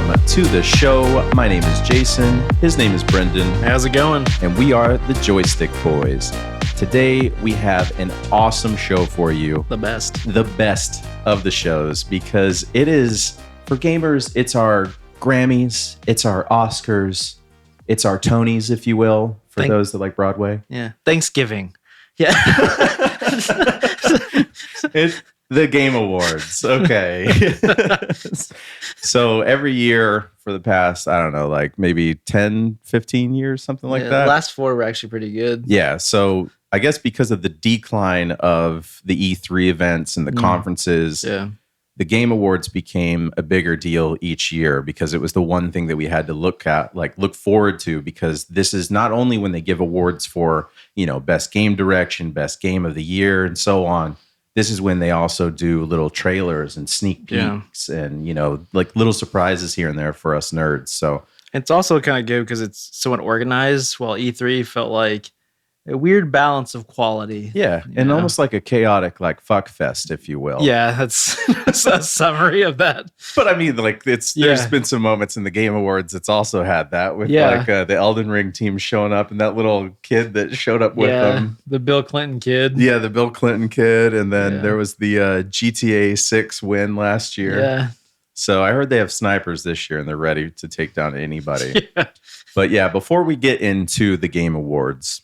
welcome to the show. My name is Jason. His name is Brendan. How's it going? And we are the Joystick Boys. Today, we have an awesome show for you. The best of the shows, because it is, for gamers, it's our Grammys, it's our Oscars, it's our Tonys, if you will, for those that like Broadway. Yeah. Thanksgiving. Yeah. It's the Game Awards. Okay. So every year for the past, I don't know, like maybe 10, 15 years, something like that. The last 4 were actually pretty good. Yeah. So I guess because of the decline of the E3 events and the conferences, the Game Awards became a bigger deal each year because it was the one thing that we had to look forward to, because this is not only when they give awards for, best game direction, best game of the year, and so on. This is when they also do little trailers and sneak peeks and, little surprises here and there for us nerds. So it's also kind of good because it's somewhat organized, while E3 felt like a weird balance of quality. Yeah, and almost like a chaotic, fuck fest, if you will. Yeah, that's a summary of that. But I mean, there's been some moments in the Game Awards it's also had that with the Elden Ring team showing up and that little kid that showed up with them. The Bill Clinton kid. Yeah, the Bill Clinton kid. And then there was the GTA 6 win last year. Yeah. So I heard they have snipers this year and they're ready to take down anybody. But yeah, before we get into the Game Awards,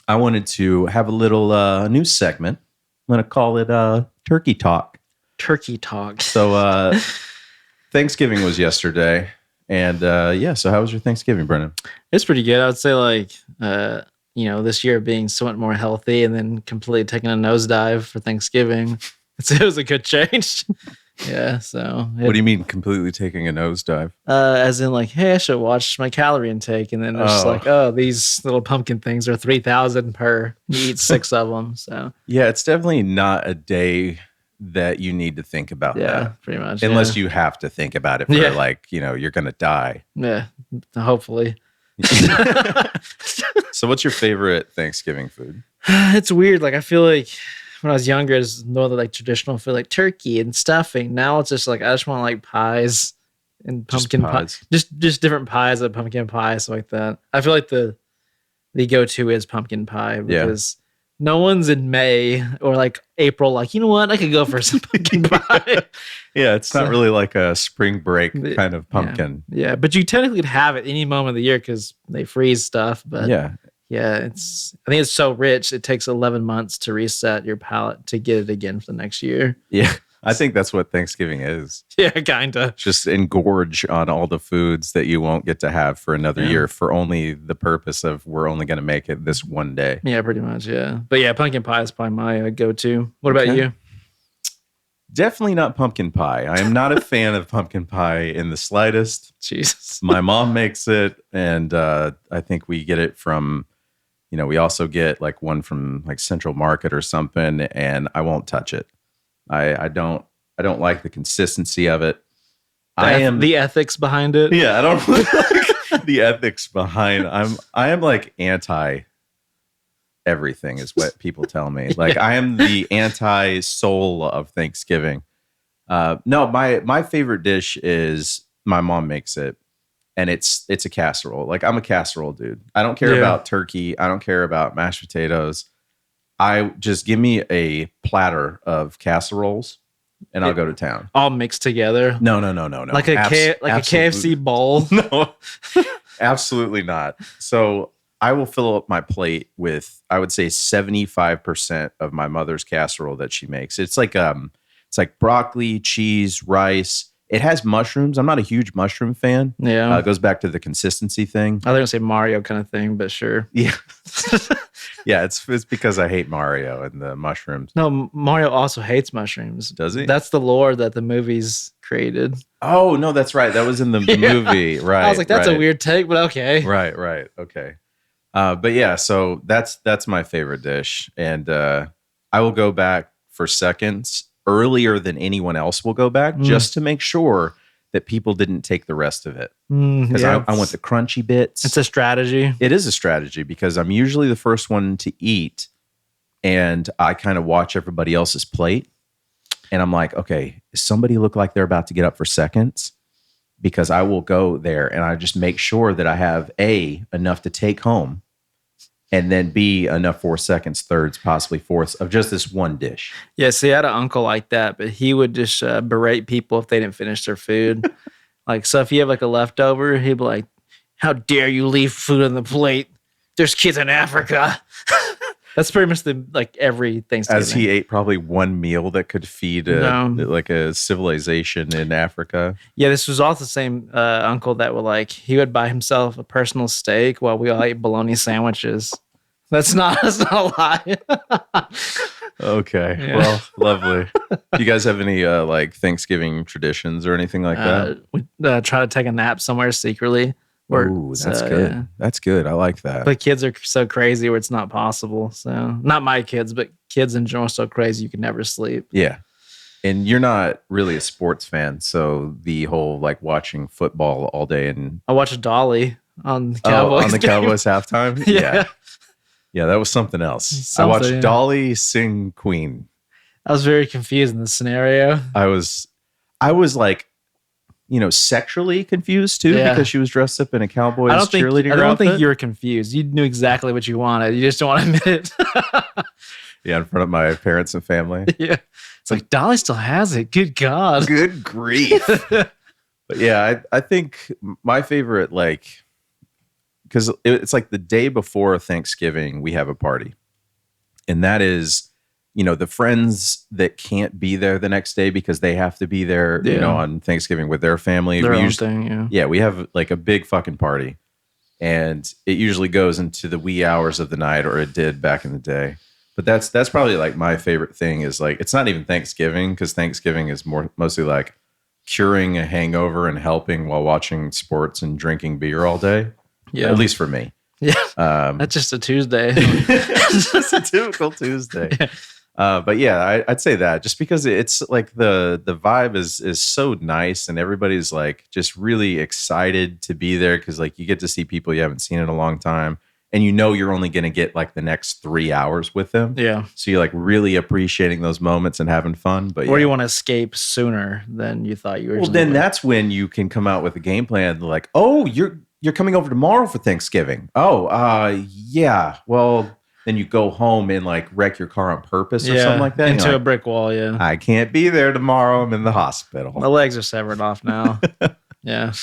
I wanted to have a little news segment. I'm going to call it Turkey Talk. Turkey Talk. So Thanksgiving was yesterday. And so how was your Thanksgiving, Brennan? It's pretty good. I would say this year being somewhat more healthy and then completely taking a nosedive for Thanksgiving. It was a good change. Yeah, so... What do you mean completely taking a nosedive? As in hey, I should watch my calorie intake. And then it's these little pumpkin things are 3,000 per. You eat 6 of them, so... Yeah, it's definitely not a day that you need to think about that. Yeah, pretty much. Unless you have to think about it for you're going to die. Yeah, hopefully. So what's your favorite Thanksgiving food? It's weird. I feel like... When I was younger, it was more traditional food, like turkey and stuffing. Now it's just I just want pies and pumpkin pie. Just different pies, like pumpkin pie, stuff like that. I feel like the go-to is pumpkin pie because no one's in May or April. You know what? I could go for some pumpkin pie. Yeah, it's not really like a spring break kind of pumpkin. Yeah, but you technically could have it any moment of the year because they freeze stuff. But yeah, I think it's so rich, it takes 11 months to reset your palate to get it again for the next year. Yeah, I think that's what Thanksgiving is. Yeah, kind of. Just engorge on all the foods that you won't get to have for another year for only the purpose of we're only going to make it this one day. Yeah, pretty much, yeah. But yeah, pumpkin pie is probably my go-to. What about you? Definitely not pumpkin pie. I am not a fan of pumpkin pie in the slightest. Jesus. My mom makes it, and I think we get it from... we also get one from Central Market or something, and I won't touch it. I don't like the consistency of it. The ethics behind it. Yeah, I don't like the ethics behind. I am anti everything is what people tell me. I am the anti soul of Thanksgiving. No, my favorite dish is my mom makes it. And it's a casserole. I'm a casserole dude. I don't care about turkey. I don't care about mashed potatoes. I just give me a platter of casseroles and I'll go to town. All mixed together? No. Like a KFC bowl? No, absolutely not. So I will fill up my plate with, I would say 75% of my mother's casserole that she makes. It's it's broccoli, cheese, rice. It has mushrooms. I'm not a huge mushroom fan. Yeah. It goes back to the consistency thing. I was going to say Mario kind of thing, but sure. Yeah. Yeah, it's because I hate Mario and the mushrooms. No, Mario also hates mushrooms. Does he? That's the lore that the movies created. Oh, no, that's right. That was in the movie. Right. I was like, that's a weird take, but okay. Right. Okay. But yeah, so that's my favorite dish. And I will go back for seconds earlier than anyone else will go back just to make sure that people didn't take the rest of it. Because I want the crunchy bits. It's a strategy. It is a strategy because I'm usually the first one to eat and I kind of watch everybody else's plate. And I'm like, okay, does somebody look like they're about to get up for seconds? because I will go there and I just make sure that I have enough to take home, and then B, enough 4 seconds, thirds, possibly fourths of just this one dish. Yeah, see, I had an uncle like that, but he would just berate people if they didn't finish their food. Like, so if you have like a leftover, he'd be like, "How dare you leave food on the plate? There's kids in Africa." That's pretty much every Thanksgiving. As he ate probably one meal that could feed a civilization in Africa. Yeah, this was also the same uncle that he would buy himself a personal steak while we all ate bologna sandwiches. That's not a lie. Okay, yeah. Well, lovely. Do you guys have any Thanksgiving traditions or anything like that? We try to take a nap somewhere secretly. Ooh, that's good. Yeah. That's good. I like that. But kids are so crazy where it's not possible. So not my kids, but kids in general are so crazy you can never sleep. Yeah. And you're not really a sports fan, so the whole watching football all day and I watched Dolly on the Cowboys. On the Cowboys halftime? Yeah. Yeah, that was something else. I watched Dolly sing Queen. I was very confused in the scenario. I was sexually confused too, because she was dressed up in a Cowboys cheerleading outfit. I don't think you were confused. You knew exactly what you wanted. You just don't want to admit it. Yeah, in front of my parents and family. Yeah. It's like, Dolly still has it. Good God. Good grief. But yeah, I think my favorite, because it's like the day before Thanksgiving, we have a party. And that is, the friends that can't be there the next day because they have to be there, on Thanksgiving with their family. Their own thing, yeah, we have a big fucking party. And it usually goes into the wee hours of the night, or it did back in the day. But that's probably my favorite thing is it's not even Thanksgiving, because Thanksgiving is mostly curing a hangover and helping while watching sports and drinking beer all day. Yeah. At least for me. Yeah. That's just a Tuesday. It's just a typical Tuesday. Yeah. But yeah, I'd say that just because it's the vibe is so nice and everybody's just really excited to be there, because you get to see people you haven't seen in a long time, and you're only going to get the next 3 hours with them. Yeah. So you're really appreciating those moments and having fun. But or you want to escape sooner than you thought you were. Well, then that's when you can come out with a game plan oh, you're coming over tomorrow for Thanksgiving. Oh, yeah. Well, then you go home and wreck your car on purpose or something like that. Into a brick wall, yeah. I can't be there tomorrow. I'm in the hospital. My legs are severed off now. Yeah.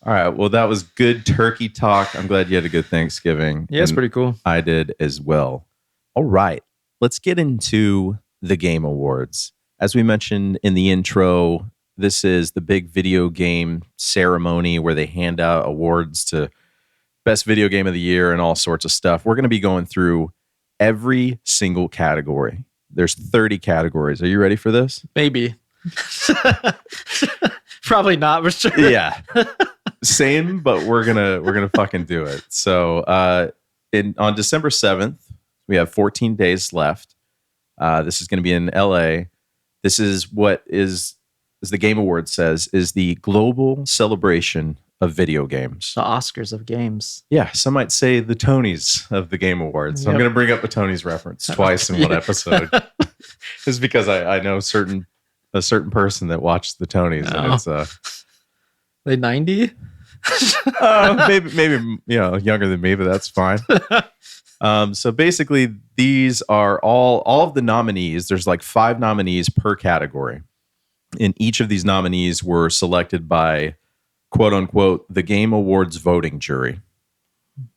All right. Well, that was good turkey talk. I'm glad you had a good Thanksgiving. Yeah, it's pretty cool. I did as well. All right. Let's get into the Game Awards. As we mentioned in the intro, this is the big video game ceremony where they hand out awards to best video game of the year and all sorts of stuff. We're going to be going through every single category. There's 30 categories. Are you ready for this? Maybe. Probably not, but sure. Yeah. Same, but we're gonna fucking do it. So on December 7th, we have 14 days left. This is gonna be in LA. This is what is, as the Game Awards says, is the global celebration of video games. The Oscars of games. Yeah, some might say the Tonys of the Game Awards. So I'm going to bring up a Tonys reference twice in one episode. Just because I know a certain person that watched the Tonys. And it's they 90? maybe younger than me, but that's fine. So basically, these are all of the nominees. There's 5 nominees per category. And each of these nominees were selected by, quote unquote, the Game Awards voting jury.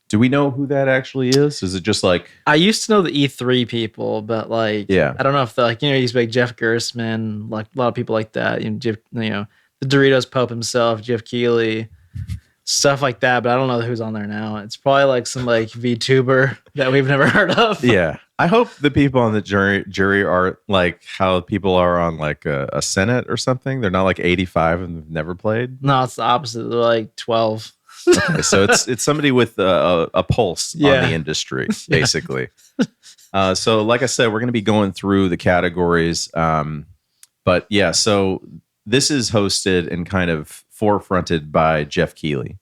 Do we know who that actually is? Is it just I used to know the E3 people, but I don't know if he's Jeff Gerstmann, a lot of people like that. Jeff, the Doritos Pope himself, Jeff Keighley, stuff like that. But I don't know who's on there now. It's probably some VTuber that we've never heard of. Yeah. I hope the people on the jury are how people are on a Senate or something. They're not 85 and they've never played. No, it's the opposite. They're 12. Okay, so it's somebody with a pulse on the industry, basically. So like I said, we're going to be going through the categories. But yeah, so this is hosted and kind of forefronted by Jeff Keighley.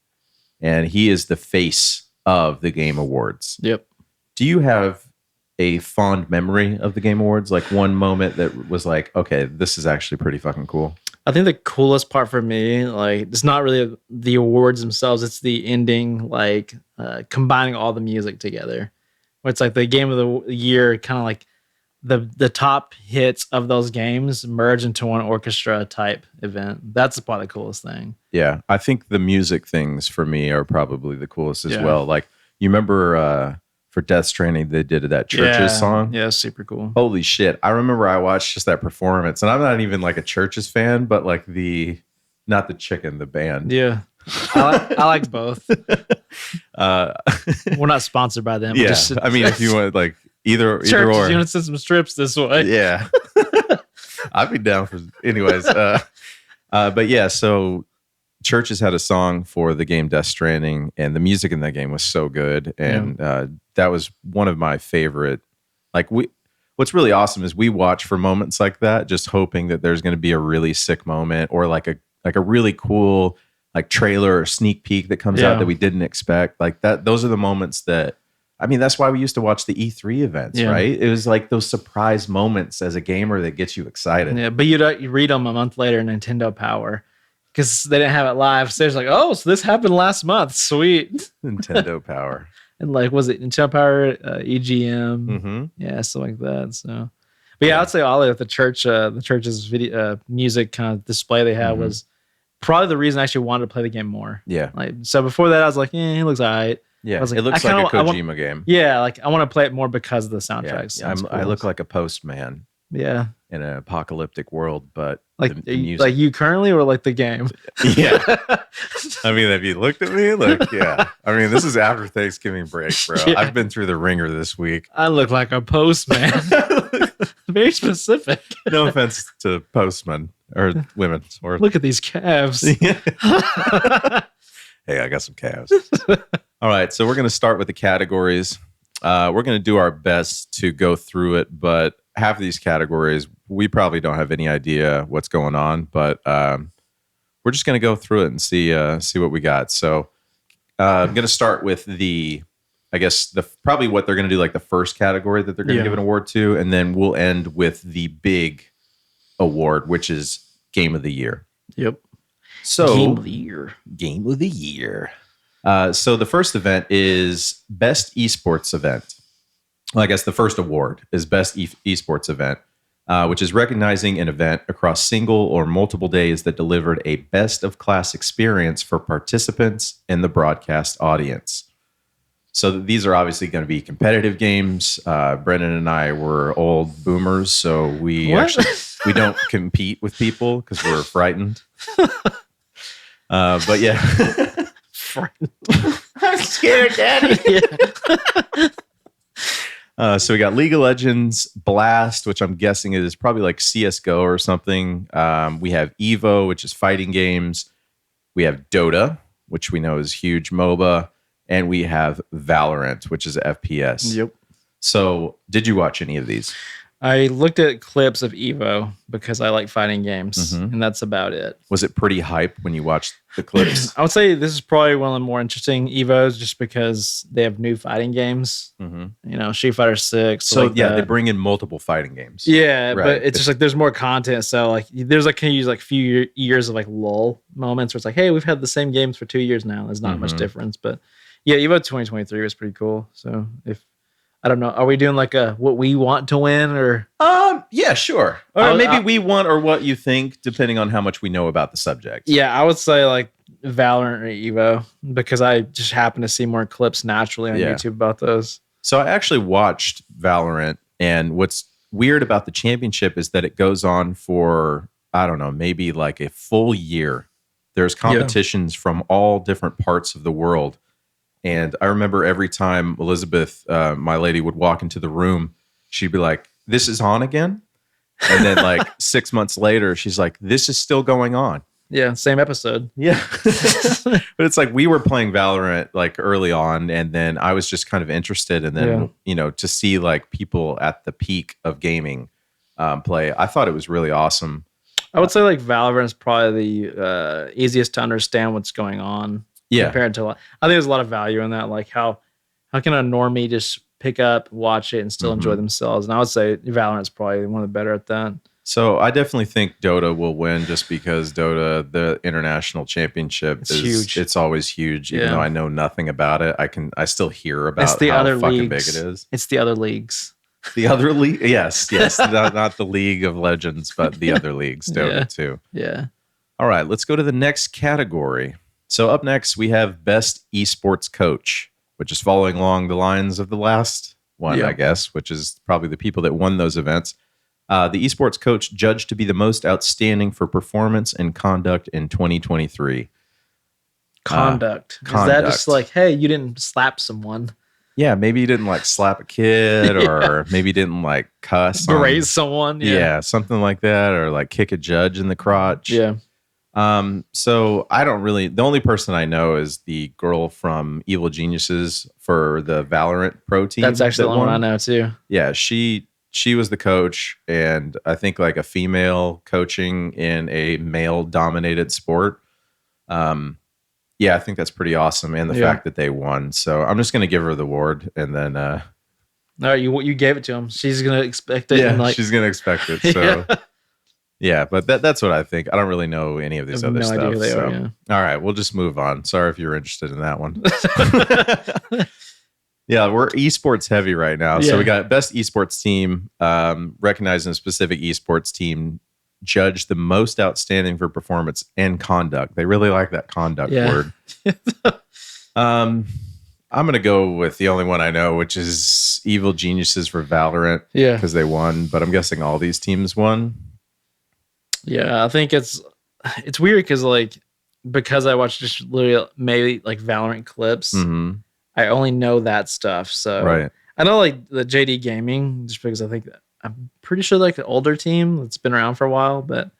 And he is the face of the Game Awards. Yep. Do you have a fond memory of the Game Awards? One moment that was okay, this is actually pretty fucking cool. I think the coolest part for me, like, it's not really the awards themselves; it's the ending, like combining all the music together. Where it's like the game of the year, kind of like the top hits of those games merge into one orchestra type event. That's probably the coolest thing. Yeah, I think the music things for me are probably the coolest as well. Like, you remember for Death Stranding, they did that Churches song. Yeah, super cool. Holy shit! I remember I watched just that performance, and I'm not even like a Churches fan, but like not the Chicken, the band. Yeah, I like both. We're not sponsored by them. Yeah, I mean, if you want like either Churches, or, you want to send some strips this way? Yeah, I'd be down for. Anyways, but yeah, so Churches had a song for the game Death Stranding, and the music in that game was so good, and that was one of my favorite. Like, what's really awesome is we watch for moments like that, just hoping that there's going to be a really sick moment or like a really cool like trailer or sneak peek that comes out that we didn't expect. Like that, those are the moments that. I mean, that's why we used to watch the E3 events, right? It was like those surprise moments as a gamer that gets you excited. Yeah, but you read them a month later, Nintendo Power. Because they didn't have it live. So it's like, oh, so this happened last month. Sweet. Nintendo Power. And like, was it Nintendo Power, EGM? Mm-hmm. Yeah, stuff like that. So, but yeah, I'd say all of the church's video music kind of display they had was probably the reason I actually wanted to play the game more. Yeah. Like, so before that, I was like, it looks all right. Yeah, I was like, it looks like a Kojima game. Yeah, like I want to play it more because of the soundtracks. Yeah, I look like a postman. Yeah. In an apocalyptic world, but like the music. Like you currently, or like the game? Yeah. I mean, have you looked at me? Like, yeah. I mean, this is after Thanksgiving break, bro. Yeah. I've been through the ringer this week. I look like a postman. Very specific. No offense to postmen or women. Or look at these calves. Hey, I got some calves. All right, so we're going to start with the categories. We're going to do our best to go through it, but half of these categories, we probably don't have any idea what's going on, but we're just going to go through it and see what we got. So I'm going to start with probably what they're going to do, like the first category that they're going to give an award to, and then we'll end with the big award, which is Game of the Year. Yep. So Game of the Year. Game of the Year. So the first event is Best Esports Event. Well, I guess the first award is Best Esports Event, which is recognizing an event across single or multiple days that delivered a best-of-class experience for participants and the broadcast audience. So these are obviously going to be competitive games. Brendan and I were old boomers, so we don't compete with people because we're frightened. But yeah. Frightened. I'm scared, Daddy. So we got League of Legends, Blast, which I'm guessing is probably like CSGO or something. We have Evo, which is fighting games. We have Dota, which we know is huge MOBA. And we have Valorant, which is FPS. Yep. So did you watch any of these? I looked at clips of Evo because I like fighting games, and that's about it. Was it pretty hype when you watched the clips? I would say this is probably one of the more interesting Evos just because they have new fighting games. You know, Street Fighter 6. So like they bring in multiple fighting games. Yeah, right. But it's just like there's more content. So like there's like can you use like few years of like lull moments where it's like, hey, we've had the same games for 2 years now. There's not much difference. But yeah, Evo 2023 was pretty cool. So if I don't know. Are we doing like a what we want to win or? Yeah, sure. Or maybe we want or what you think, depending on how much we know about the subject. Yeah, I would say like Valorant or Evo because I just happen to see more clips naturally on YouTube about those. So I actually watched Valorant, and what's weird about the championship is that it goes on for, I don't know, maybe like a full year. There's competitions from all different parts of the world. And I remember every time Elizabeth, my lady, would walk into the room, she'd be like, "This is on again?" And then like 6 months later, she's like, "This is still going on." Yeah, same episode. Yeah. But it's like we were playing Valorant like early on, and then I was just kind of interested. And then, you know, to see like people at the peak of gaming play, I thought it was really awesome. I would say like Valorant is probably the easiest to understand what's going on. Yeah. Compared to, I think there's a lot of value in that. Like how can a normie just pick up, watch it, and still enjoy themselves? And I would say Valorant's probably one of the better at that. So I definitely think Dota will win just because Dota, the international championship, It's is huge. It's always huge. Even Yeah. though I know nothing about it, I still hear It's about the how other fucking leagues. big it is. It's the other leagues. The other league, yes, not the League of Legends, but the other leagues, Dota Yeah. too. Yeah. All right, let's go to the next category. So up next, we have Best Esports Coach, which is following along the lines of the last one, I guess, which is probably the people that won those events. The esports coach judged to be the most outstanding for performance and conduct in 2023. Conduct. Is that just like, hey, you didn't slap someone? Yeah, maybe you didn't like slap a kid, or maybe you didn't like cuss, berate someone. Yeah, something like that, or like kick a judge in the crotch. Yeah. So I don't really. The only person I know is the girl from Evil Geniuses for the Valorant Pro team. That's actually the only one I know too. Yeah, she was the coach, and I think like a female coaching in a male dominated sport. Yeah, I think that's pretty awesome, and the fact that they won. So I'm just gonna give her the award, and then all right, you gave it to him. She's gonna expect it. Yeah, and she's gonna expect it. So yeah, but that's what I think. I don't really know any of these other stuff. Idea who they so are, yeah. All right, we'll just move on. Sorry if you're interested in that one. Yeah, we're esports heavy right now. So we got best esports team, recognizing a specific esports team, judged the most outstanding for performance and conduct. They really like that conduct word. I'm going to go with the only one I know, which is Evil Geniuses for Valorant. Yeah. Because they won, but I'm guessing all these teams won. Yeah, I think it's weird because I watch just literally maybe like Valorant clips. Mm-hmm. I only know that stuff. So right. I know like the JD Gaming just because I think I'm pretty sure like the older team that's been around for a while, but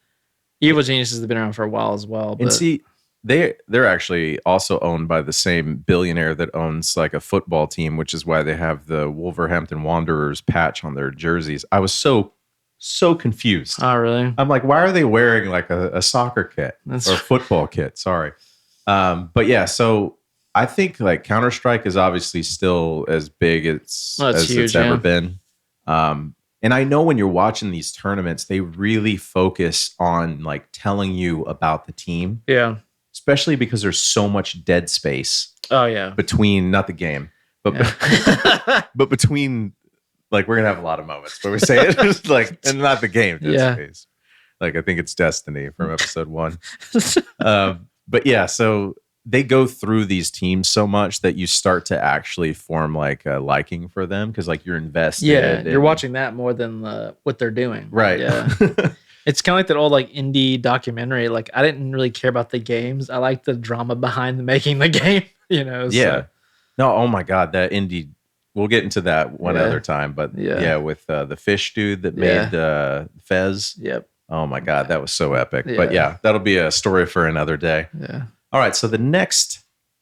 Evil Geniuses have been around for a while as well. But and see, they're actually also owned by the same billionaire that owns like a football team, which is why they have the Wolverhampton Wanderers patch on their jerseys. I was so confused. Oh, really? I'm like, why are they wearing like a soccer kit or football kit? Sorry. But yeah, so I think like Counter-Strike is obviously still as big as it's ever been. And I know when you're watching these tournaments, they really focus on like telling you about the team. Yeah. Especially because there's so much dead space. Oh yeah. Between not the game, but but between like we're gonna have a lot of moments where we say it like and not the game dead space. Like I think it's Destiny from episode 1. But yeah, so they go through these teams so much that you start to actually form like a liking for them because like you're invested. Yeah, you're watching that more than what they're doing. Right. Yeah. It's kind of like that old like indie documentary. Like I didn't really care about the games. I like the drama behind making the game. Yeah. So. No. Oh my God, that indie. We'll get into that one other time. But with the fish dude that made Fez. Yep. Oh my God, that was so epic. Yeah. But yeah, that'll be a story for another day. Yeah. All right. So the next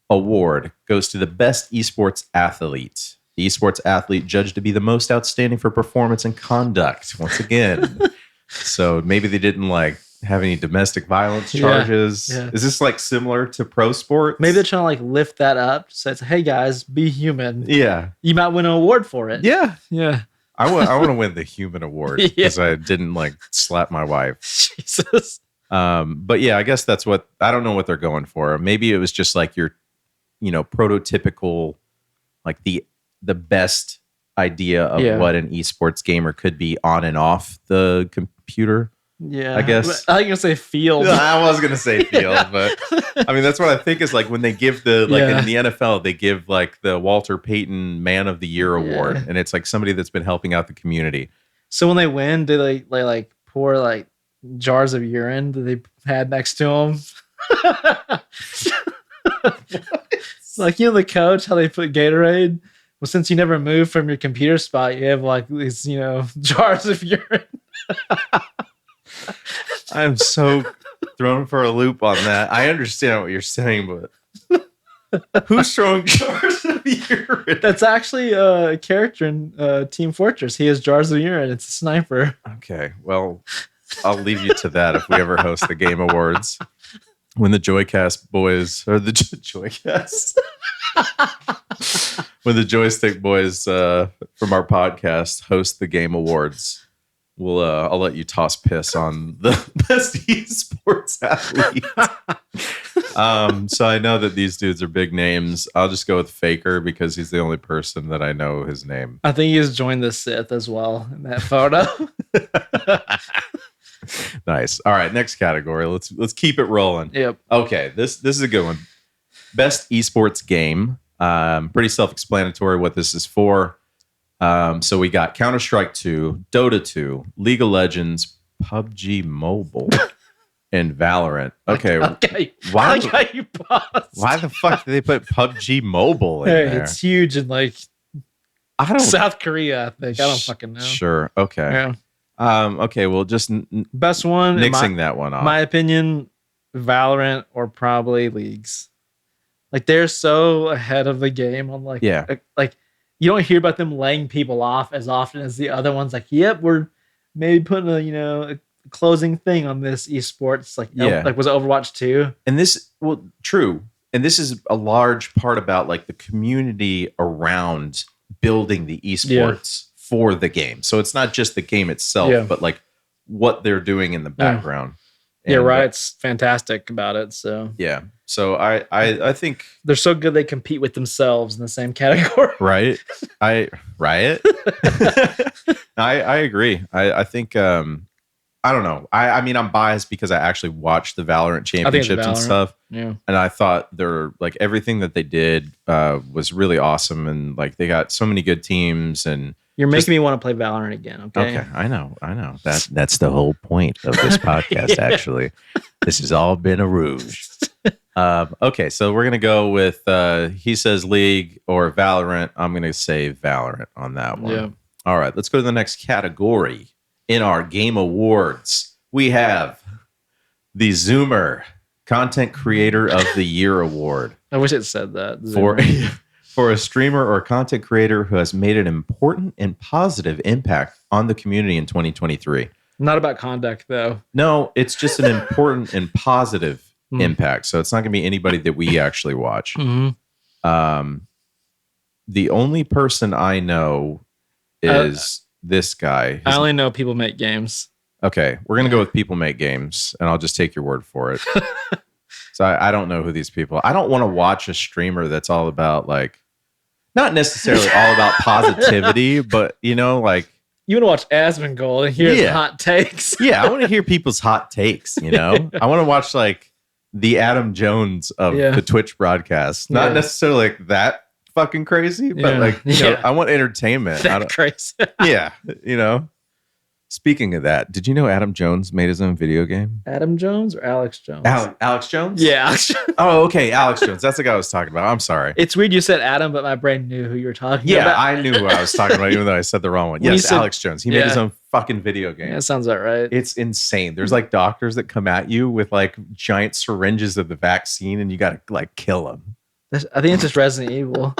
award goes to the best esports athlete. The esports athlete judged to be the most outstanding for performance and conduct. Once again. So maybe they didn't like have any domestic violence charges. Yeah. Is this like similar to pro sports? Maybe they're trying to like lift that up. So it's, hey guys, be human. Yeah. You might win an award for it. Yeah. Yeah. I want to win the human award because I didn't like slap my wife. Jesus. But yeah, I guess that's what I don't know what they're going for. Maybe it was just like your, prototypical, like the best idea of what an esports gamer could be on and off the computer. Yeah, I guess I was gonna say field. I was gonna say field, but I mean that's what I think is like when they give the in the NFL they give like the Walter Payton Man of the Year award, and it's like somebody that's been helping out the community. So when they win, do they like pour like jars of urine that they had next to them? Like the coach, how they put Gatorade. Well, since you never moved from your computer spot, you have like these jars of urine. I'm so thrown for a loop on that. I understand what you're saying, but who's throwing jars of urine? That's actually a character in Team Fortress. he has jars of urine. It's a sniper. Okay, well, I'll leave you to that if we ever host the Game Awards. When the Joycast boys, or the Joycast, when the Joystick boys from our podcast host the Game Awards. I'll let you toss piss on the best esports athlete. So I know that these dudes are big names. I'll just go with Faker because he's the only person that I know his name. I think he's joined the Sith as well in that photo. Nice. All right, next category. Let's keep it rolling. Yep. Okay, this is a good one. Best esports game. Pretty self-explanatory what this is for. So we got Counter-Strike 2, Dota 2, League of Legends, PUBG Mobile, and Valorant. Okay. Why the fuck did they put PUBG Mobile in there? It's huge in like South Korea, I think. I don't fucking know. Sure. Okay. Yeah. Okay, well, just best one, nixing that one off. My opinion, Valorant or probably Leagues. Like they're so ahead of the game on like you don't hear about them laying people off as often as the other ones. Like, yep, we're maybe putting a closing thing on this esports. Like, like was it Overwatch 2? And this, true. And this is a large part about like the community around building the esports for the game. So it's not just the game itself, but like what they're doing in the background. And Riot's fantastic about it. So so I think they're so good they compete with themselves in the same category. Right. Riot. I agree. I think I don't know. I mean, I'm biased because I actually watched the Valorant championships and stuff. Yeah. And I thought they're like everything that they did was really awesome. And like they got so many good teams. And you're making me want to play Valorant again. Okay. I know. That's the whole point of this podcast, actually. This has all been a ruse. Okay, so we're gonna go with he says League or Valorant. I'm gonna say Valorant on that one. Yeah. All right, let's go to the next category. In our game awards, we have the Zoomer Content Creator of the Year Award. I wish it said that. For a streamer or content creator who has made an important and positive impact on the community in 2023. Not about conduct, though. No, it's just an important and positive impact. So it's not going to be anybody that we actually watch. Mm-hmm. The only person I know is this guy. I only know People Make Games. Okay, we're going to go with People Make Games, and I'll just take your word for it. So I don't know who these people. I don't want to watch a streamer that's all about like, not necessarily all about positivity, but like you want to watch Asmongold and hear his hot takes. Yeah, I want to hear people's hot takes. I want to watch like the Adam Jones of the Twitch broadcast. Not necessarily like that fucking crazy, but like I want entertainment. That crazy. Yeah, Speaking of that, did you know Adam Jones made his own video game? Adam Jones or Alex Jones? Alex Jones? Yeah, Alex Jones. Oh, okay, Alex Jones. That's the guy I was talking about. I'm sorry. It's weird you said Adam, but my brain knew who you were talking about. Yeah, I knew who I was talking about, even though I said the wrong one. Yes, Alex Jones. He made his own fucking video game. Yeah, that sounds about right. It's insane. There's like doctors that come at you with like giant syringes of the vaccine, and you got to like kill them. I think it's just Resident Evil.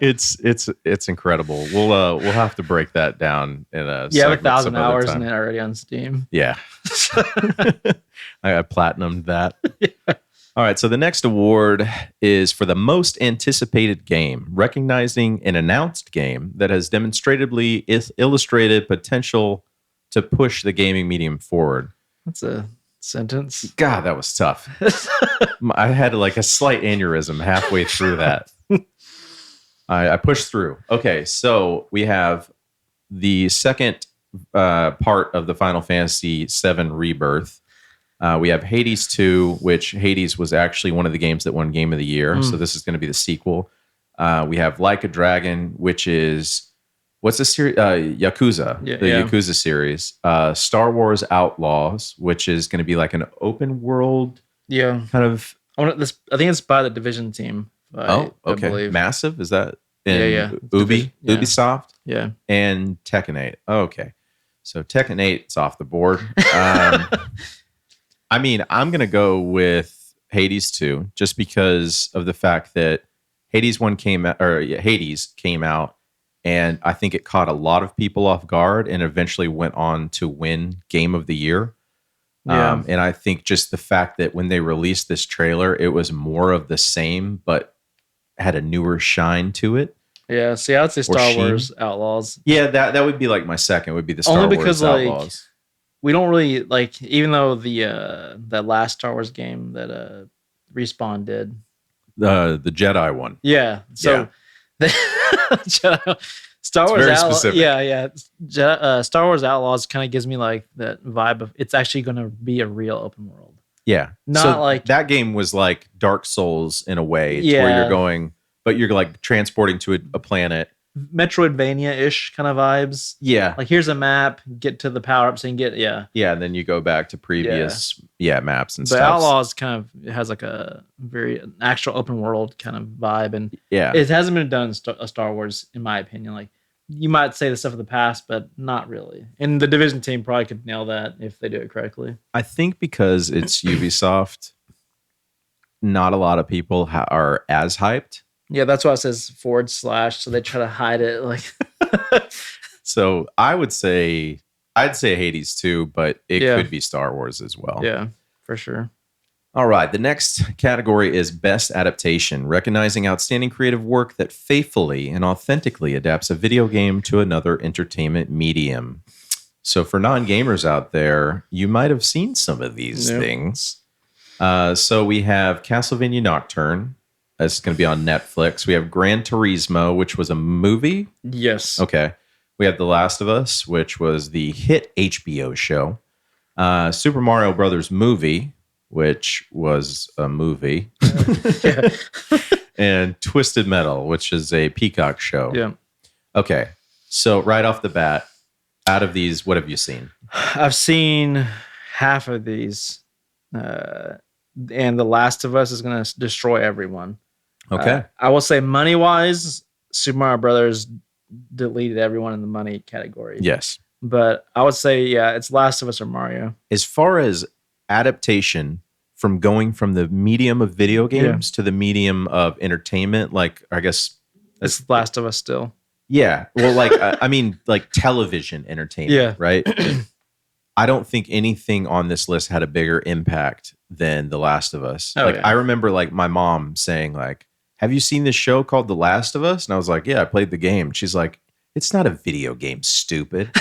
It's incredible. We'll have to break that down in a you have 1,000 hours in it already on Steam. Yeah. I platinumed that. All right, so the next award is for the most anticipated game, recognizing an announced game that has demonstratively illustrated potential to push the gaming medium forward. That's a sentence. God, that was tough. I had like a slight aneurysm halfway through that. I pushed through. Okay, so we have the second part of the Final Fantasy VII Rebirth. We have Hades 2, which Hades was actually one of the games that won Game of the Year. So this is going to be the sequel. We have Like a Dragon, which is, what's the series? Yakuza, Yakuza series. Star Wars Outlaws, which is going to be like an open world kind of. I think it's by the Division team. Okay. I believe. Massive? Is that in Ubisoft? Yeah. And Tekken 8. Okay. So Tekken 8 is off the board. I mean, I'm going to go with Hades 2 just because of the fact that Hades came out, and I think it caught a lot of people off guard and eventually went on to win Game of the Year. Yeah. And I think just the fact that when they released this trailer, it was more of the same, but had a newer shine to it. Yeah, see, I'd say Or Star Sheen. Wars Outlaws. Yeah, that would be like my second. Would be the Star Only Wars because, like, Outlaws. we don't really like, even though that last Star Wars game that Respawn did. The Jedi one. Yeah. So Star Wars very Outlaws. specific. Yeah. Star Wars Outlaws kind of gives me like that vibe of it's actually going to be a real open world. Yeah. Not so like that game was like Dark Souls in a way. It's Yeah. where you're going, but you're like transporting to a planet. Metroidvania-ish kind of vibes. Yeah. Like here's a map, get to the power-ups and get Yeah, and then you go back to previous maps and But stuff. Outlaws kind of has like a very actual open world kind of vibe, and Yeah. it hasn't been done a Star Wars in my opinion. Like you might say the stuff of the past, but not really. And the Division team probably could nail that if they do it correctly. I think because it's Ubisoft, not a lot of people are as hyped. Yeah, that's why it says / so they try to hide it. Like, So I'd say Hades too, but it could be Star Wars as well. Yeah, for sure. All right. The next category is Best Adaptation, recognizing outstanding creative work that faithfully and authentically adapts a video game to another entertainment medium. So for non-gamers out there, you might have seen some of these things. So we have Castlevania Nocturne. That's going to be on Netflix. We have Gran Turismo, which was a movie. Yes. Okay. We have The Last of Us, which was the hit HBO show. Super Mario Brothers movie, which was a movie. And Twisted Metal, which is a Peacock show. Yeah. Okay. So right off the bat, out of these, what have you seen? I've seen half of these. And The Last of Us is going to destroy everyone. Okay. I will say money-wise, Super Mario Brothers deleted everyone in the money category. Yes. But I would say, it's Last of Us or Mario. As far as adaptation from going from the medium of video games to the medium of entertainment, like I guess it's Last of Us still. Yeah. Well, like, I mean, like television entertainment, right? I don't think anything on this list had a bigger impact than The Last of Us. I remember like my mom saying like, have you seen this show called The Last of Us? And I was like, yeah, I played the game. She's like, it's not a video game, stupid.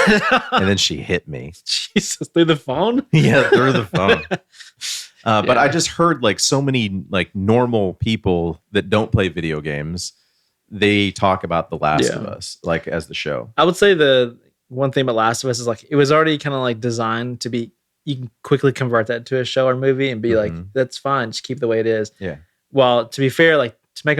And then she hit me. Jesus, through the phone? Yeah, through the phone. But I just heard like so many like normal people that don't play video games, they talk about The Last of Us like as the show. I would say the one thing about Last of Us is like it was already kind of like designed to be, you can quickly convert that to a show or movie and be like, that's fine, just keep it the way it is. Yeah. Well, to be fair, like to make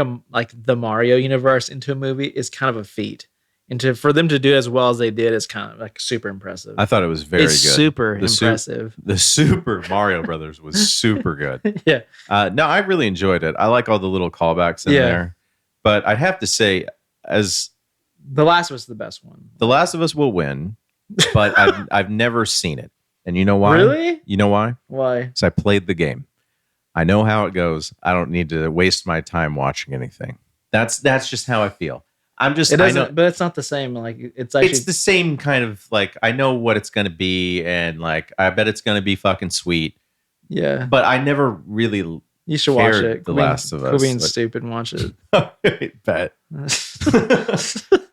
the Mario universe into a movie is kind of a feat. And for them to do as well as they did is kind of like super impressive. I thought it was very good. Super impressive. The Super Mario Brothers was super good. Yeah. No, I really enjoyed it. I like all the little callbacks in there. But I'd have to say, as The Last of Us is the best one. The Last of Us will win, but I've never seen it. And you know why? Really? You know why? Why? Because I played the game. I know how it goes. I don't need to waste my time watching anything. That's just how I feel. But it's not the same. Like it's the same kind of like I know what it's gonna be, and like I bet it's gonna be fucking sweet. Yeah. But I never really you should watch it. The Last of Us. Quit being stupid and watch it. I bet.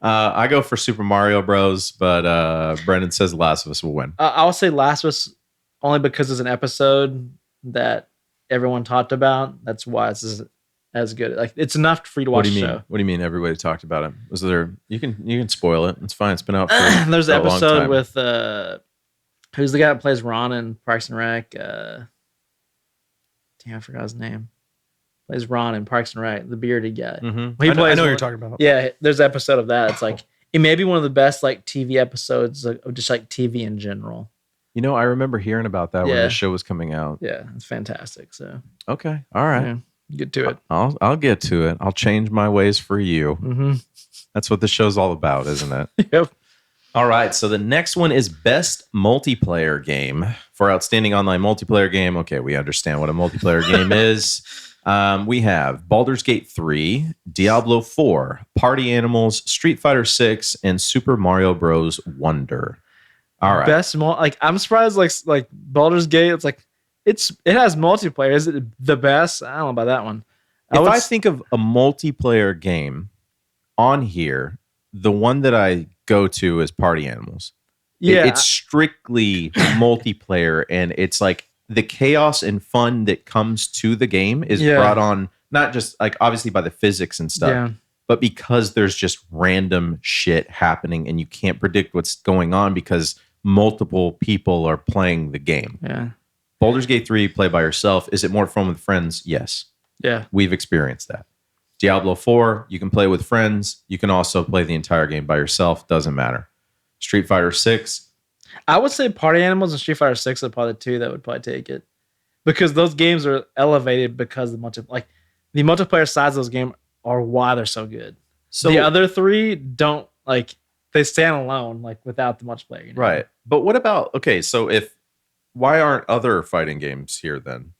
I go for Super Mario Bros, but Brendan says The Last of Us will win. I'll say Last of Us only because it's an episode that everyone talked about. That's why it's as good. Like it's enough for you to watch the show. What do you mean everybody talked about it? Was there you can spoil it. It's fine. It's been out for there's an a long episode time. with who's the guy that plays Ron in Parks and Rec? Damn, I forgot his name. Plays Ron in Parks and Rec, the bearded guy. Mm-hmm. I know what you're talking about. Yeah, there's an episode of that. It's like it may be one of the best like TV episodes of just like TV in general. You know, I remember hearing about that when the show was coming out. Yeah, it's fantastic. So okay, all right. Yeah. Get to it. I'll get to it. I'll change my ways for you. Mm-hmm. That's what the show's all about, isn't it? Yep. All right. So the next one is best multiplayer game for outstanding online multiplayer game. Okay, we understand what a multiplayer game is. We have Baldur's Gate 3, Diablo 4, Party Animals, Street Fighter 6, and Super Mario Bros. Wonder. All right. Best I'm surprised like Baldur's Gate. It's like it has multiplayer. Is it the best? I don't know about that one. If I think of a multiplayer game, on here, the one that I go to is Party Animals. Yeah. It's strictly multiplayer, and it's like the chaos and fun that comes to the game is brought on not just like obviously by the physics and stuff, but because there's just random shit happening and you can't predict what's going on because multiple people are playing the game. Yeah. Baldur's Gate 3, play by yourself. Is it more fun with friends? Yes. Yeah. We've experienced that. Diablo 4, you can play with friends. You can also play the entire game by yourself. Doesn't matter. Street Fighter 6. I would say Party Animals and Street Fighter 6 are probably the two that would probably take it. Because those games are elevated because the multiplayer sides of those games are why they're so good. So the other three don't they stand alone without the multiplayer. You know? Right. But what about why aren't other fighting games here then?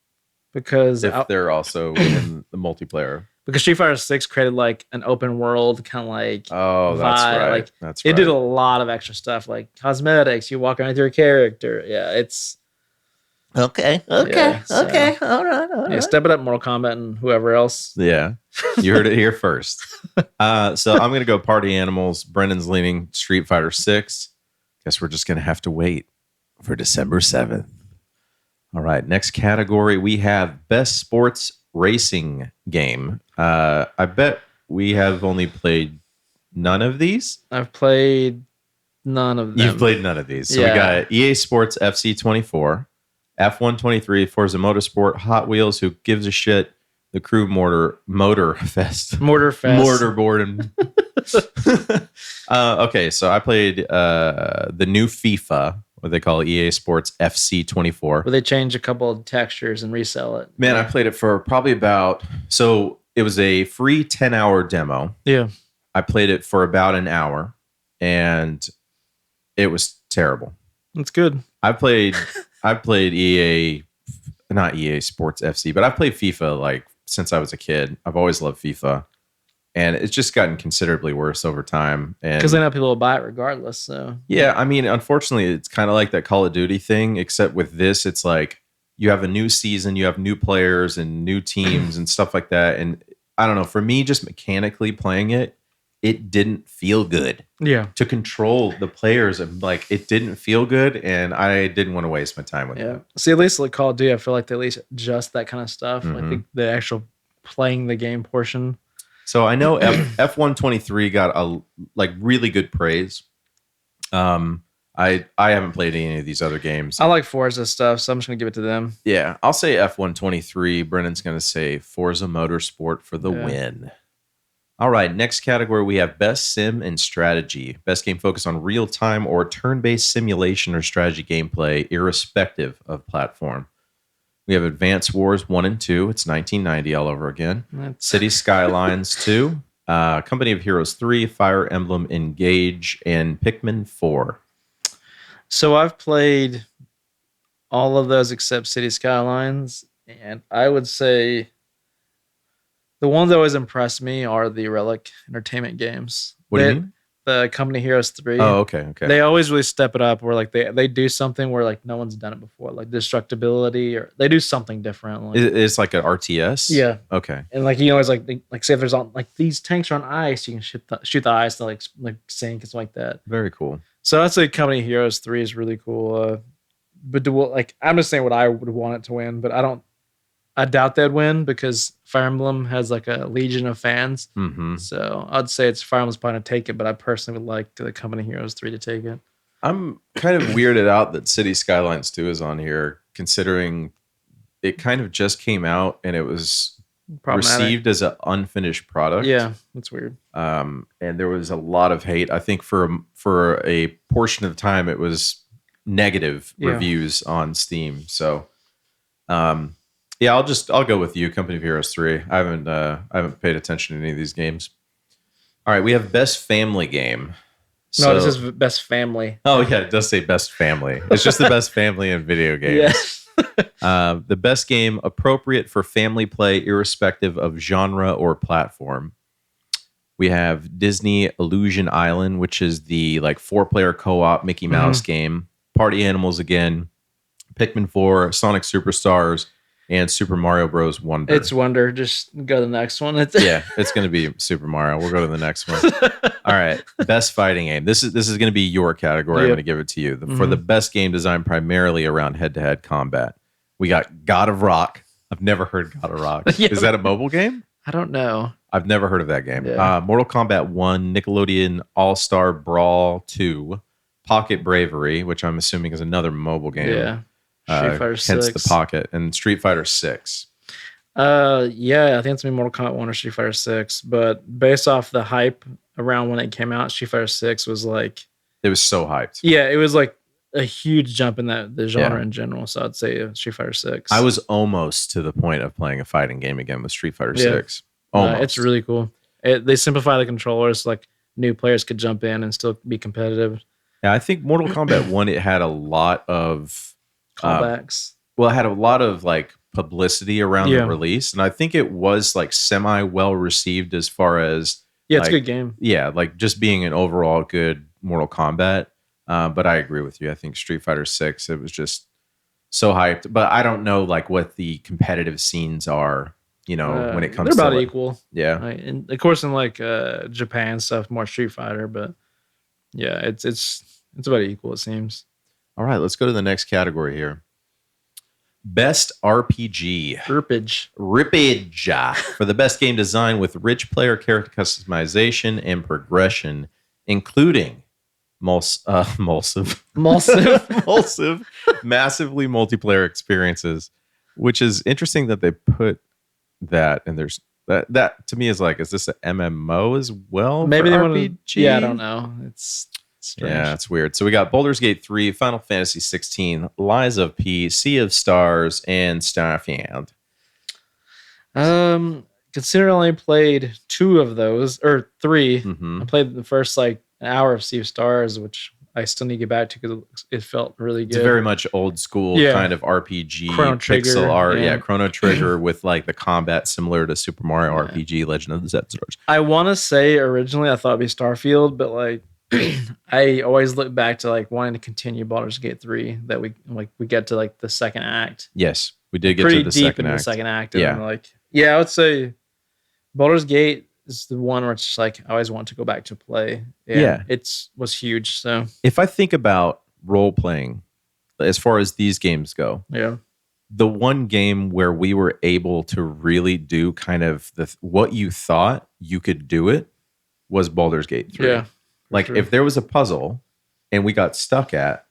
Because if they're also in the multiplayer. Because Street Fighter 6 created an open world kind of vibe. That's right. That's right. It did a lot of extra stuff like cosmetics. You walk around with your character. Yeah, it's okay. All right. Yeah, step it up, Mortal Kombat and whoever else. Yeah, you heard it here first. So I'm gonna go Party Animals. Brendan's leaning Street Fighter 6. Guess we're just gonna have to wait for December 7th. All right, next category we have Best Sports Racing Game. I bet we have only played none of these. I've played none of them. You've played none of these. So we got EA Sports FC 24, F1 23, Forza Motorsport, Hot Wheels, Who Gives a Shit, The Crew Motor Fest. Mortarboard. And okay, so I played the new FIFA, what they call EA Sports FC 24. Where they change a couple of textures and resell it. Man, I played it for probably it was a free 10-hour demo. Yeah. I played it for about an hour, and it was terrible. It's good. I played not EA Sports FC, but I've played FIFA since I was a kid. I've always loved FIFA. And it's just gotten considerably worse over time. Because they know people will buy it regardless. So yeah, I mean, unfortunately, it's kind of like that Call of Duty thing, except with this, it's like you have a new season, you have new players and new teams and stuff like that. And I don't know, for me, just mechanically playing it, it didn't feel good. Yeah. To control the players, and it didn't feel good, and I didn't want to waste my time with it. See, at least Call of Duty, I feel like they at least adjust that kind of stuff. Mm-hmm. The actual playing the game portion. So I know F123 got a really good praise. I haven't played any of these other games. I like Forza stuff, so I'm just gonna give it to them. Yeah, I'll say F123. Brennan's gonna say Forza Motorsport for the win. All right, next category we have Best Sim and Strategy. Best game focused on real-time or turn-based simulation or strategy gameplay, irrespective of platform. We have Advance Wars 1 and 2. It's 1990 all over again. City Skylines 2. Company of Heroes 3. Fire Emblem Engage. And Pikmin 4. So I've played all of those except City Skylines. And I would say the ones that always impress me are the Relic Entertainment games. What do you mean? The Company Heroes 3. Oh, okay. They always really step it up where they do something where no one's done it before, like destructibility, or they do something different. It's like an RTS? Yeah. Okay. And you always say if there's these tanks are on ice, you can shoot the ice to sink and stuff like that. Very cool. So I'd say Company Heroes 3 is really cool. But I'm just saying what I would want it to win, but I doubt they'd win because Fire Emblem has a legion of fans. Mm-hmm. So I'd say it's Fire Emblem's probably to take it, but I personally would like the Company Heroes 3 to take it. I'm kind of weirded out that City Skylines 2 is on here, considering it kind of just came out and it was received as an unfinished product. Yeah, that's weird. And there was a lot of hate. I think for a portion of the time it was negative reviews on Steam. So yeah, I'll go with you, Company of Heroes 3. I haven't paid attention to any of these games. All right, we have Best Family Game. No, this is Best Family. Oh yeah, it does say Best Family. It's just the best family in video games. Yeah. The best game appropriate for family play, irrespective of genre or platform. We have Disney Illusion Island, which is the 4-player co-op Mickey Mouse game. Party Animals again. Pikmin 4, Sonic Superstars, and Super Mario Bros. Wonder. It's Wonder. Just go to the next one. Yeah, it's going to be Super Mario. We'll go to the next one. All right, best fighting game. This is going to be your category. I'm going to give it to you for the best game design, primarily around head-to-head combat. We got God of Rock. I've never heard God of Rock. Is that a mobile game? I don't know. I've never heard of that game. Yeah. Mortal Kombat 1, Nickelodeon All-Star Brawl 2, Pocket Bravery, which I'm assuming is another mobile game. Yeah. Street Fighter 6. Hence the Pocket, and Street Fighter 6. Yeah, I think it's gonna be Mortal Kombat 1 or Street Fighter 6. But based off the hype around when it came out, Street Fighter 6 was like, it was so hyped. Yeah, it was like a huge jump in the genre in general. So I'd say Street Fighter 6. I was almost to the point of playing a fighting game again with Street Fighter 6. Almost. It's really cool. They simplify the controllers, like new players could jump in and still be competitive. Yeah, I think Mortal Kombat 1, it had a lot of callbacks. It had a lot of like publicity around the release, and I think it was like semi well received as far as it's a good game. Yeah, like just being an overall good Mortal Kombat. But I agree with you. I think Street Fighter 6, it was just so hyped. But I don't know like what the competitive scenes are. When it comes they're to about equal. Yeah, and of course in like Japan stuff, more Street Fighter, but yeah, it's about equal, it seems. All right, let's go to the next category here. Best RPG. Rippage. For the best game design with rich player character customization and progression, including massively multiplayer experiences, which is interesting that they put that, and there's that to me is like, is this an MMO as well? Maybe they want RPG? to. Yeah, I don't know. It's strange. Yeah, it's weird. So we got Baldur's Gate 3, Final Fantasy 16, Lies of P, Sea of Stars, and Starfield. Consider I only played 2 of those, or 3. Mm-hmm. I played the first like an hour of Sea of Stars, which I still need to get back to because it felt really good. It's very much old school kind of RPG, Chrono Trigger, pixel art. Yeah, Chrono Trigger with like the combat similar to Super Mario RPG, Legend of the Seven Stars. I want to say originally I thought it'd be Starfield, but like I always look back to like wanting to continue Baldur's Gate 3 that we get to like the second act. Yes, we did get pretty to the deep second in act. the second act. And I would say Baldur's Gate is the one where it's just like I always want to go back to play. It was huge. So if I think about role playing, as far as these games go, the one game where we were able to really do kind of what you thought you could do it was Baldur's Gate 3. Yeah, like if there was a puzzle and we got stuck at,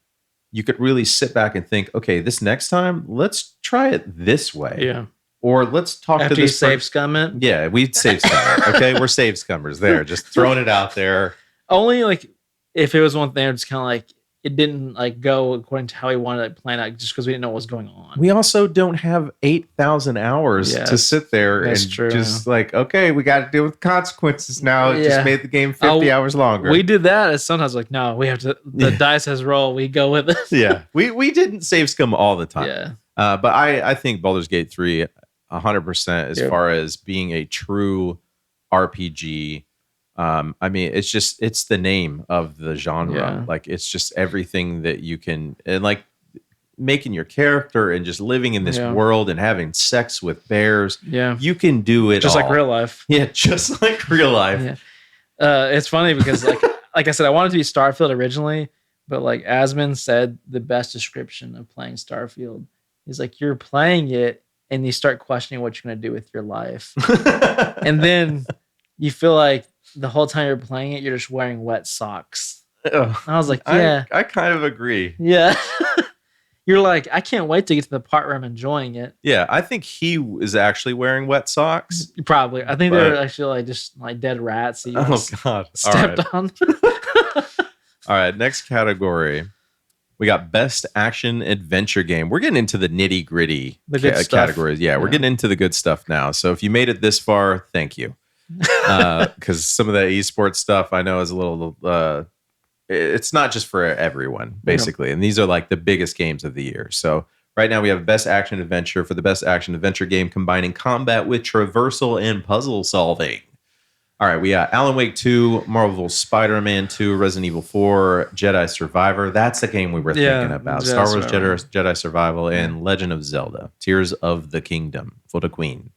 you could really sit back and think, okay, this next time, let's try it this way. Yeah. Or let's talk after to this. After you save scum it? Yeah, we'd save scum it. Okay, we're save scummers there. Just throwing it out there. Only like if it was one thing, it's kind of like it didn't like go according to how we wanted it planned out, just because we didn't know what was going on. We also don't have 8,000 hours to sit there and just like, okay, we got to deal with consequences now. It just made the game 50 hours longer. We did that. As sometimes like, no, we have to. The dice has roll. We go with it. Yeah, we didn't save scum all the time. Yeah, but I think Baldur's Gate 3. 100% as far as being a true RPG. I mean, it's the name of the genre. Yeah. Like it's just everything that you can, and like making your character and just living in this world and having sex with bears. Yeah, you can do it just all. like real life. Yeah, just like real life. Yeah. It's funny because like I said, I wanted to be Starfield originally, but like Asmund said, the best description of playing Starfield is like you're playing it and you start questioning what you're going to do with your life. And then you feel like the whole time you're playing it, you're just wearing wet socks. I was like, yeah. I kind of agree. Yeah. You're like, I can't wait to get to the part where I'm enjoying it. Yeah, I think he is actually wearing wet socks. Probably. I think they're actually like just like dead rats. Oh, God. Stepped on. All right, next category. We got best action adventure game. We're getting into the nitty gritty categories. Yeah, we're getting into the good stuff now. So if you made it this far, thank you. Because some of the esports stuff I know is a little, it's not just for everyone, basically. And these are like the biggest games of the year. So right now we have best action adventure. For the best action adventure game, combining combat with traversal and puzzle solving. All right, we got Alan Wake 2, Marvel Spider-Man 2, Resident Evil 4, Jedi Survivor. That's the game we were thinking about. Star Wars Jedi Survival, and Legend of Zelda, Tears of the Kingdom for the Queen.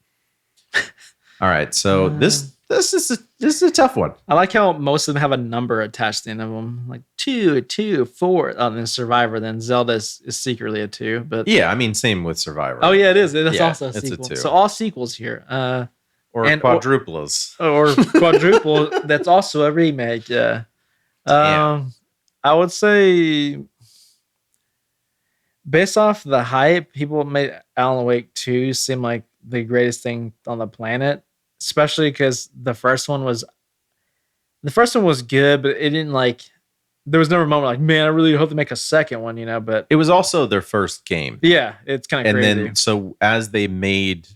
All right, so this is a tough one. I like how most of them have a number attached to the end of them, like 2, 2, 4. And then Survivor. Then Zelda is secretly a 2. But yeah, I mean, same with Survivor. Oh yeah, it is. That's also a sequel. A 2. So all sequels here. Or quadruples. Or quadruple. That's also a remake. Yeah. I would say, based off the hype, people made Alan Wake 2 seem like the greatest thing on the planet, especially because the first one was good, but it didn't like. There was never a moment like, man, I really hope they make a second one, But it was also their first game. Yeah, it's kind of crazy. And then so as they made,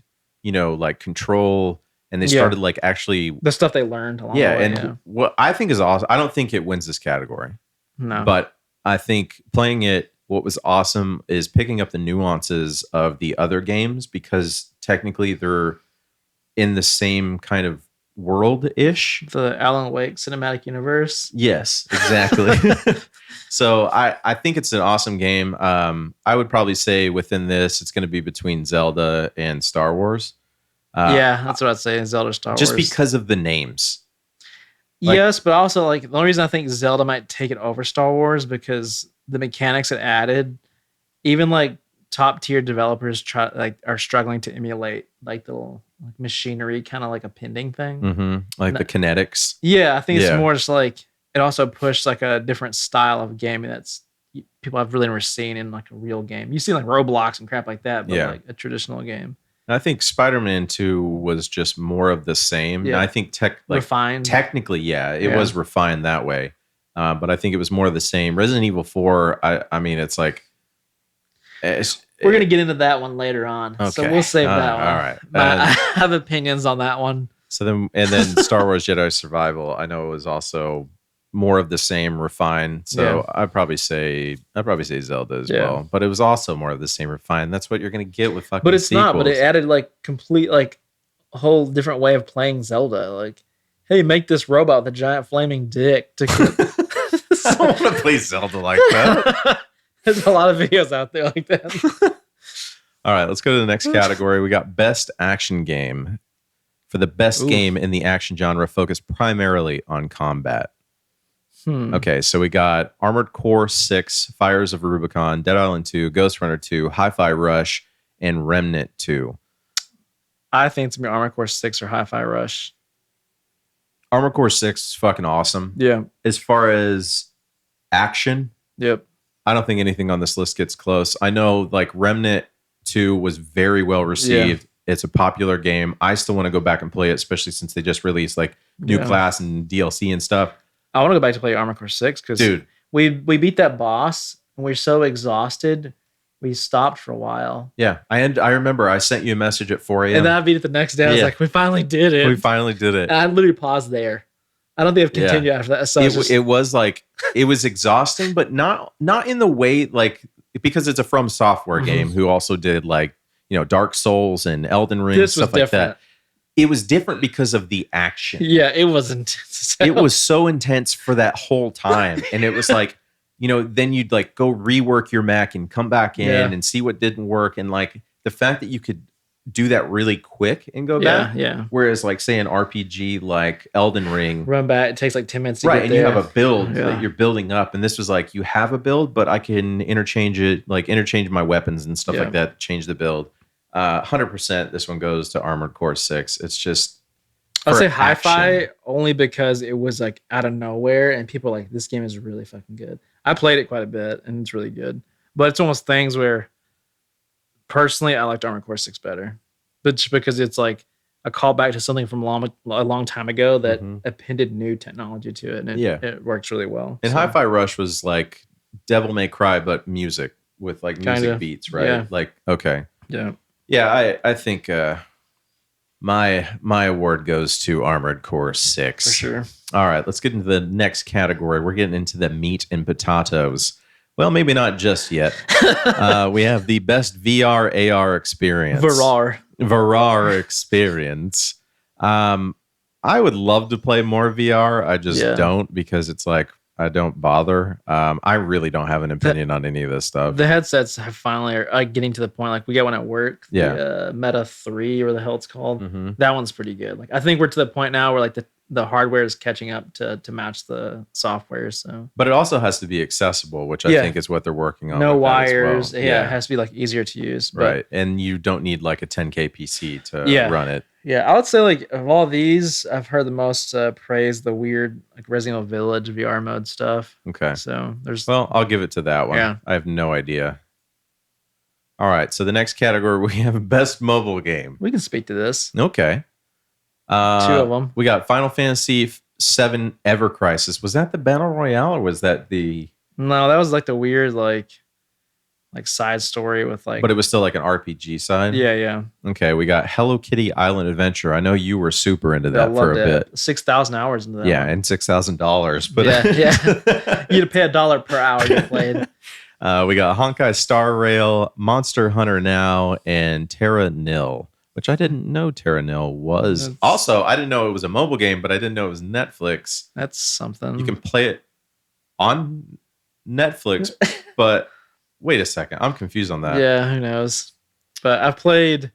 like Control, and they started like actually the stuff they learned along the way. And what I think is awesome. I don't think it wins this category. No, but I think playing it. What was awesome is picking up the nuances of the other games, because technically they're in the same kind of world-ish. The Alan Wake cinematic universe. Yes, exactly. So I think it's an awesome game. I would probably say within this, it's going to be between Zelda and Star Wars. Yeah, that's what I'd say. Zelda, Star Wars. Just because of the names. Yes, but also like the only reason I think Zelda might take it over Star Wars because the mechanics it added, even like top tier developers are struggling to emulate like the little machinery, kind of like a pending thing, like the kinetics. Yeah, I think it's more just like it also pushed like a different style of gaming that's people have really never seen in like a real game. You see like Roblox and crap like that, but like a traditional game. I think Spider-Man 2 was just more of the same. Yeah. And I think refined. Technically, it was refined that way. But I think it was more of the same. Resident Evil 4, I mean, it's like... we're going to get into that one later on. Okay. So we'll save that one. All right. I have opinions on that one. So then Star Wars Jedi Survival, I know it was also more of the same, refined. So I'd probably say Zelda as well. But it was also more of the same, refined. That's what you're going to get with fucking But it's sequels. not. But it added like complete like a whole different way of playing Zelda. Like, hey, make this robot with a giant flaming dick to I don't want to play Zelda like that. There's a lot of videos out there like that. All right, let's go to the next category. We got Best Action Game. For the best game in the action genre focused primarily on combat. Okay, so we got Armored Core 6, Fires of Rubicon, Dead Island 2, Ghost Runner 2, Hi-Fi Rush, and Remnant 2. I think it's going to be Armored Core 6 or Hi-Fi Rush. Armored Core 6 is fucking awesome. Yeah. As far as action, yep. I don't think anything on this list gets close. I know like Remnant 2 was very well received. It's a popular game. I still want to go back and play it, especially since they just released like new class and DLC and stuff. I want to go back to play Armored Core 6 because we beat that boss and we're so exhausted we stopped for a while. Yeah, I remember I sent you a message at 4 a.m. And then I beat it the next day. I was like, we finally did it. We finally did it. And I literally paused there. I don't think I've continued after that. So it was like it was exhausting, but not in the way like because it's a From Software game who also did like Dark Souls and Elden Ring and stuff like that. It was different because of the action. Yeah, it was intense. It was so intense for that whole time. And it was like, then you'd like go rework your Mac and come back in and see what didn't work. And like the fact that you could do that really quick and go back. Yeah. Whereas like say an RPG like Elden Ring. Run back, it takes like 10 minutes to get there. And you have a build that you're building up. And this was like, you have a build, but I can interchange my weapons and stuff like that, change the build. 100% this one goes to Armored Core 6. It's just I'll say Hi-Fi only because it was like out of nowhere and people were like, this game is really fucking good. I played it quite a bit and it's really good. But it's almost things where personally I liked Armored Core 6 better. But just because it's like a callback to something from a long time ago that appended new technology to it and it works really well. And Hi-Fi Rush was like Devil May Cry but music with like music beats, right? Yeah. Like okay. Yeah. Yeah, I think my award goes to Armored Core 6. For sure. All right, let's get into the next category. We're getting into the meat and potatoes. Well, maybe not just yet. We have the best VR AR experience. VR experience. I would love to play more VR. I just Yeah. don't because it's like I don't bother. I really don't have an opinion on any of this stuff. The headsets have finally are getting to the point. Like we got one at work. Yeah. The Meta 3 or the hell it's called. Mhm. That one's pretty good. Like I think we're to the point now where like the hardware is catching up to match the software. So, But it also has to be accessible, which I Yeah. think is what they're working on. no with that as well. wires. Yeah, it has to be like easier to use. But, Right. And you don't need like a 10K PC to Yeah. run it. Yeah, I would say like of all these, I've heard the most praise the weird like Resident Evil Village VR mode stuff. Okay. So there's Well, I'll give it to that one. Yeah. I have no idea. All right. So the next category, we have best mobile game. we can speak to this. Okay. Two of them. We got Final Fantasy VII Ever Crisis. Was that the Battle Royale or was that the... No, that was like the weird like side story with like. But it was still like an RPG side? Yeah. Okay. We got Hello Kitty Island Adventure. I know you were super into that for a bit. 6,000 hours into that. Yeah, one. and $6,000. But Yeah. You had to pay $1 per hour you played. We got Honkai Star Rail, Monster Hunter Now, and Terra Nil, which I didn't know Terra Nil was. That's- Also, I didn't know it was a mobile game, but I didn't know it was Netflix. That's something. You can play it on Netflix, but wait a second. I'm confused on that. Yeah, who knows? But I've played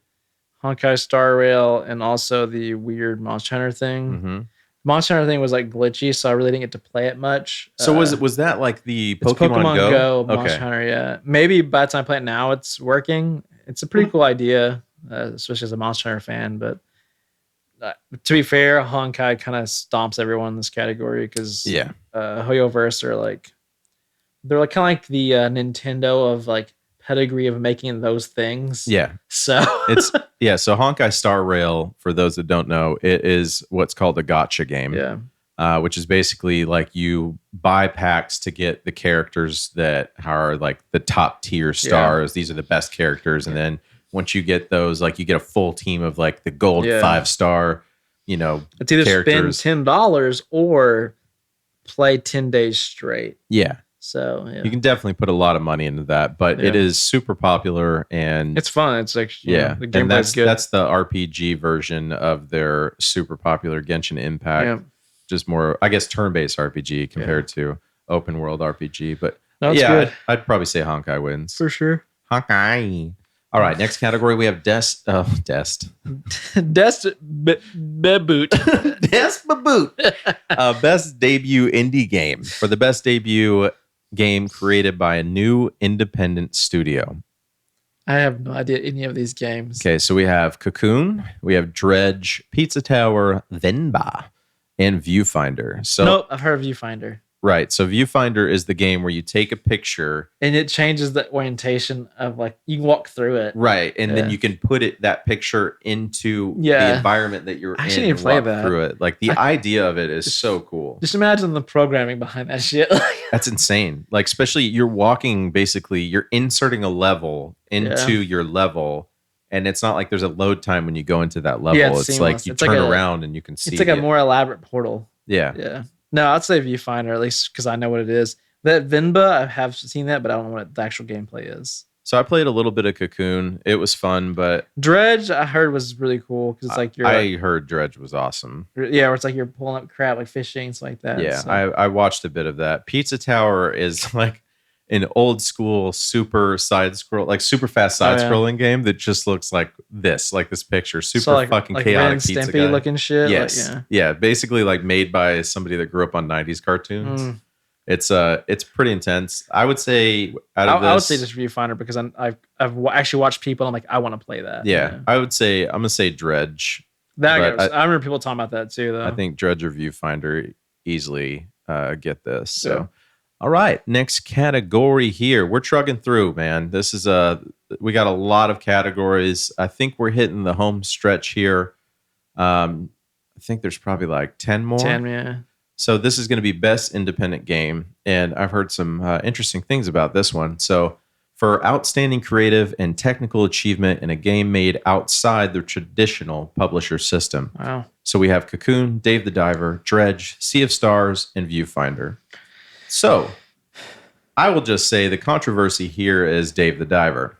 Honkai Star Rail and also the weird Monster Hunter thing. Mm-hmm. Monster Hunter thing was like glitchy, so I really didn't get to play it much. So was that like the It's Pokemon Go? Monster Okay. Hunter, yeah. Maybe by the time I play it now, it's working. It's a pretty cool idea, especially as a Monster Hunter fan. But to be fair, Honkai kind of stomps everyone in this category because Yeah. Hoyoverse are like they're like kind of like the Nintendo of like pedigree of making those things. Yeah. So So Honkai Star Rail, for those that don't know, it is what's called a gotcha game. yeah, Which is basically like you buy packs to get the characters that are like the top tier stars. These are the best characters. And then once you get those, like you get a full team of like the gold 5-star, it's either characters. spend $10 or play 10 days straight. Yeah. So yeah, You can definitely put a lot of money into that, but it Yeah. is super popular and it's fun. It's like yeah, the and gameplay's good. that's the RPG version of their super popular Genshin Impact. Yeah. Just more, I guess, turn-based RPG compared to open world RPG. But No, it's yeah, good. I'd probably say Honkai wins. For sure. Honkai. All right, next category we have Dest. Beboot. Despaboot. Best debut indie game. For the best debut game created by a new independent studio. I have no idea any of these games. Okay, so we have Cocoon, we have Dredge, Pizza Tower, Venba, and Viewfinder. So Nope, I've heard of Viewfinder. right, so Viewfinder is the game where you take a picture, And it changes the orientation of like you can walk through it. right, and then Yeah. you can put that picture into the Yeah. environment that you're I in actually need and to play walk that. through it. Like the idea of it is so cool. Just imagine the programming behind that shit. That's insane. Like, especially you're walking, basically, you're inserting a level into your level, and it's not like there's a load time when you go into that level. Yeah, it's it's seamless. like you It's like turn a- around and you can see It's like a it. more elaborate portal. Yeah. Yeah. No, I'd say Viewfinder, at least because I know what it is. That Venba, I have seen that, but I don't know what the actual gameplay is. So I played a little bit of Cocoon. It was fun, but Dredge, I heard was really cool because it's like you're, I heard Dredge was awesome. where it's like you're pulling up crap, like fishing, stuff like that. Yeah, so. I watched a bit of that. Pizza Tower is like an old school super side scroll, like super fast side scrolling game that just looks like this picture, super So, like, fucking like chaotic Ren and pizza Stimpy guy. looking shit. Yes, Like, yeah, basically like made by somebody that grew up on '90s cartoons. Mm. It's pretty intense. I would say out of I would this, say just Viewfinder because I've actually watched people. And I'm like, I want to play that. yeah, I would say I'm gonna say Dredge. That But goes. I remember people talking about that too, though. I think Dredge or Viewfinder easily get this. So, Yeah. all right, next category here. We're trugging through, man. This is we got a lot of categories. I think we're hitting the home stretch here. I think there's probably like 10 more. 10, yeah. So this is going to be best independent game, and I've heard some interesting things about this one. So for outstanding creative and technical achievement in a game made outside the traditional publisher system. Wow. So we have Cocoon, Dave the Diver, Dredge, Sea of Stars, and Viewfinder. So I will just say the controversy here is Dave the Diver,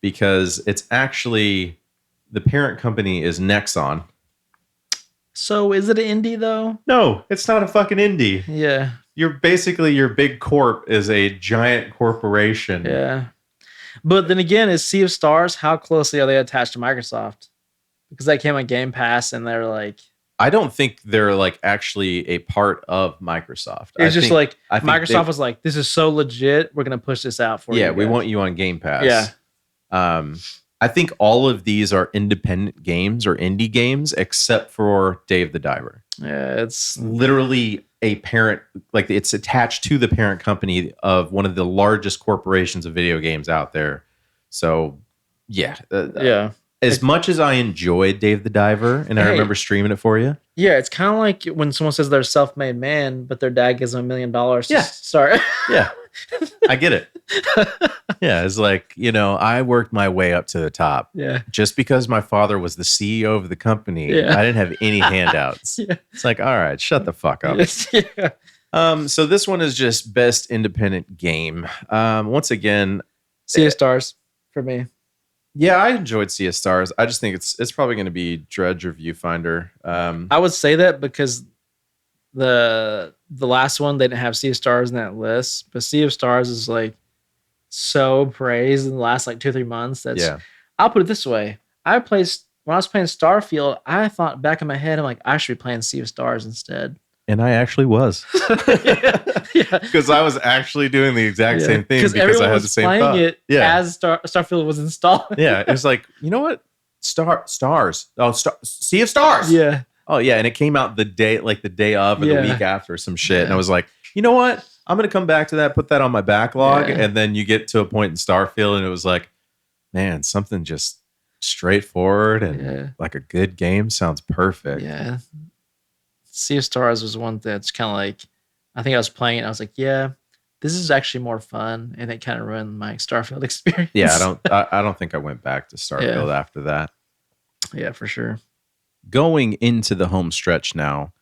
because it's actually the parent company is Nexon, So is it an indie though? No, it's not a fucking indie. Yeah. You're basically your big corp is a giant corporation. Yeah. But then again, is Sea of Stars, how closely are they attached to Microsoft? Because that came on Game Pass and they're like, I don't think they're like actually a part of Microsoft. it's just like Microsoft was like, this is so legit. We're going to push this out for you. Yeah, we want you on Game Pass. Yeah. I think all of these are independent games or indie games except for Dave the Diver. Yeah, it's literally a parent, like it's attached to the parent company of one of the largest corporations of video games out there. So, yeah. Yeah. As much as I enjoyed Dave the Diver, and I remember streaming it for you. Yeah, it's kind of like when someone says they're a self-made man, but their dad gives them $1 million to start. Yeah, I get it. Yeah, it's like, I worked my way up to the top. Yeah. Just because my father was the CEO of the company, I didn't have any handouts. It's like, all right, shut the fuck up. Yeah. So this one is just best independent game. Once again, Sea of Stars for me. Yeah, I enjoyed Sea of Stars. I just think it's probably going to be Dredge or Viewfinder. I would say that because the last one they didn't have Sea of Stars in that list, but Sea of Stars is like so praised in the last like 2-3 months. I'll put it this way: when I was playing Starfield, I thought back in my head, I'm like, I should be playing Sea of Stars instead. And I actually was. Because I was actually doing the exact same thing because I had the same thought. It as Starfield was installed. Yeah, it was like, you know what? Stars. Oh, Sea of Stars. Yeah. Oh, yeah. And it came out the day of or the week after some shit. And I was like, you know what? I'm going to come back to that, put that on my backlog. Yeah. And then you get to a point in Starfield and it was like, man, something just straightforward and like a good game sounds perfect. Yeah. Sea of Stars was one that's kind of like, I think I was playing it and I was like, yeah, this is actually more fun. And it kind of ruined my Starfield experience. Yeah, I don't think I went back to Starfield after that. Yeah, for sure. Going into the home stretch now,